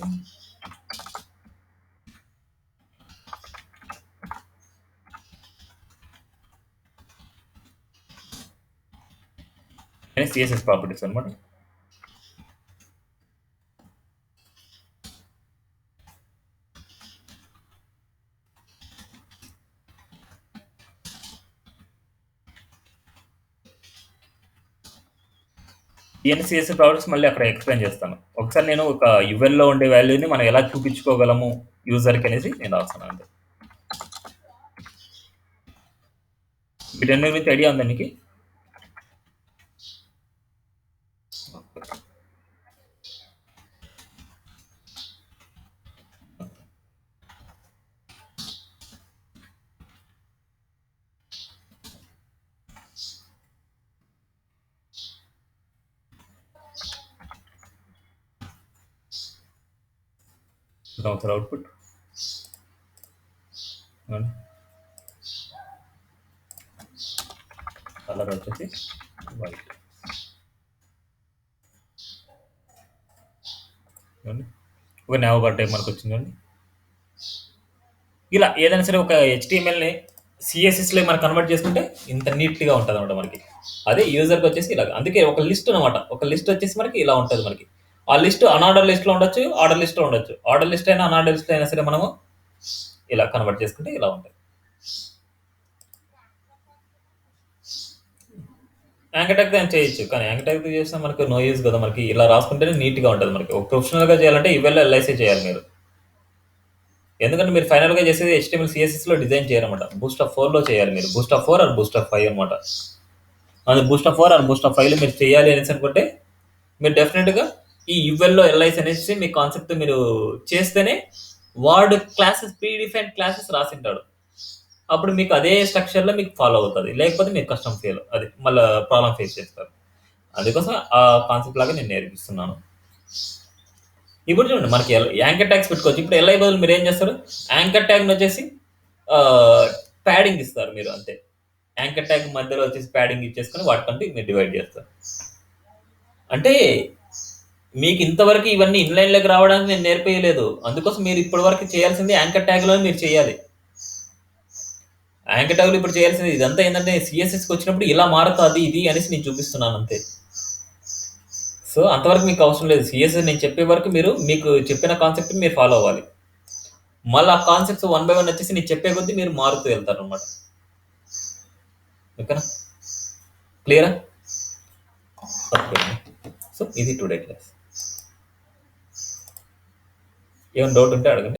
సిఎస్ఎస్ ప్రాపర్టీస్ అనమాట. ఇవన్నీ సిఎస్ఎస్ ప్రాపర్టీస్ మళ్ళీ అక్కడ ఎక్స్‌ప్లెయిన్ చేస్తాను. ఒకసారి నేను ఒక యువెల్‌లో ఉండే వాల్యూని మనం ఎలా చూపించుకోగలము యూజర్‌కి అనేసి నేను రాస్తాను అంతే. వీటన్ని గురించి ఐడియా ఉందా మీకు? ఒకసారి అవుట్పుట్ కలర్ వచ్చేసి వైట్. ఒక నావ్ బార్ టైప్ మనకు వచ్చిందండి. ఇలా ఏదైనా సరే ఒక HTMLని సిఎస్ఎస్‌లో మనం కన్వర్ట్ చేసుకుంటే ఇంత నీట్‌గా ఉంటదన్నమాట మనకి. అదే యూజర్‌కి వచ్చేసి ఇలాగ. అందుకే ఒక లిస్ట్ అనమాట. ఒక లిస్ట్ వచ్చేసి మనకి ఇలా ఉంటది మనకి. ఆ లిస్ట్ అనార్డర్ లిస్ట్‌లో ఉండొచ్చు, ఆర్డర్ లిస్ట్‌లో ఉండొచ్చు. ఆర్డర్ లిస్ట్ అయినా, అనార్డర్ లిస్ట్ అయినా సరే మనము ఇలా కన్వర్ట్ చేసుకుంటే ఇలా ఉంటది. యాంకర్ ట్యాగ్‌తో ఏం చేయొచ్చు. కానీ యాంకర్ ట్యాగ్‌తో చేసినా మనకు నో యూజ్ కదా! మనకి ఇలా రాసుకుంటేనే నీట్‌గా ఉంటది మనకి. ఒక ప్రొఫెషనల్‌గా చేయాలంటే ఇవెల్ ఎల్ఐసీ చేయాలి మీరు. ఎందుకంటే మీరు ఫైనల్‌గా చేసేది HTML, CSSలో డిజైన్ చేయరన్నమాట. బూస్టప్ 4లో చేయాలి మీరు. బూస్టప్ 4 ఆర్ బూస్టప్ 5 అనమాట. అది బూస్టప్ 4 ఆర్ బూస్టప్ 5లో మీరు చేయాలి అనేసి అనుకుంటే మీరు డెఫినెట్‌గా ఈ యువెల్‌లో ఎల్ఐస్ అనేసి మీ కాన్సెప్ట్ మీరు చేస్తేనే వాడు క్లాసెస్ ప్రీ డిఫైన్డ్ క్లాసెస్ రాసింటాడు. అప్పుడు మీకు అదే స్ట్రక్చర్‌లో మీకు ఫాలో అవుతది. లేకపోతే మీరు కష్టం ఫెయిల్ అది మళ్ళా ప్రాబ్లమ్ ఫేస్ చేస్తారు. అందుకోసం ఆ కాన్సెప్ట్ లాగా నేను నేర్పిస్తున్నాను. ఇప్పుడు చూడండి మనకి యాంకర్ ట్యాగ్స్ పెట్టుకోవచ్చు. ఇప్పుడు ఎల్ఐ బదులు మీరు ఏం చేస్తారు? యాంకర్ ట్యాగ్‌ని వచ్చేసి ప్యాడింగ్ ఇస్తారు మీరు అంతే. యాంకర్ ట్యాగ్ మధ్యలో వచ్చేసి ప్యాడింగ్ ఇచ్చేసుకొని వాటికంటే మీరు డివైడ్ చేస్తారు. అంటే మీకు ఇంతవరకు ఇవన్నీ ఇన్‌లైన్‌లోకి రావడానికి నేను నేర్పియలేదు. అందుకోసం మీరు ఇప్పటి వరకు చేయాల్సింది యాంకర్ ట్యాగ్‌లోనే మీరు చేయాలి. యాంకర్ ట్యాగ్‌లో ఇప్పుడు చేయాల్సింది ఇదంతా ఏంటంటే సిఎస్ఎస్‌కి వచ్చినప్పుడు ఇలా మారుతాది ఇది అనేసి నేను చూపిస్తున్నాను అంతే. సో అంతవరకు మీకు అవసరం లేదు. సిఎస్ఎస్ నేను చెప్పే వరకు మీరు మీకు చెప్పిన కాన్సెప్ట్ మీరు ఫాలో అవ్వాలి. మళ్ళీ ఆ కాన్సెప్ట్స్ వన్ బై వన్ వచ్చేసి నేను చెప్పే కొద్దీ మీరు మారుతూ వెళ్తారనమాట. ఓకేనా? క్లియరా? ఓకే. సో ఇది టుడే క్లాస్. ఏమైనా డౌట్ ఉంటే అడగండి.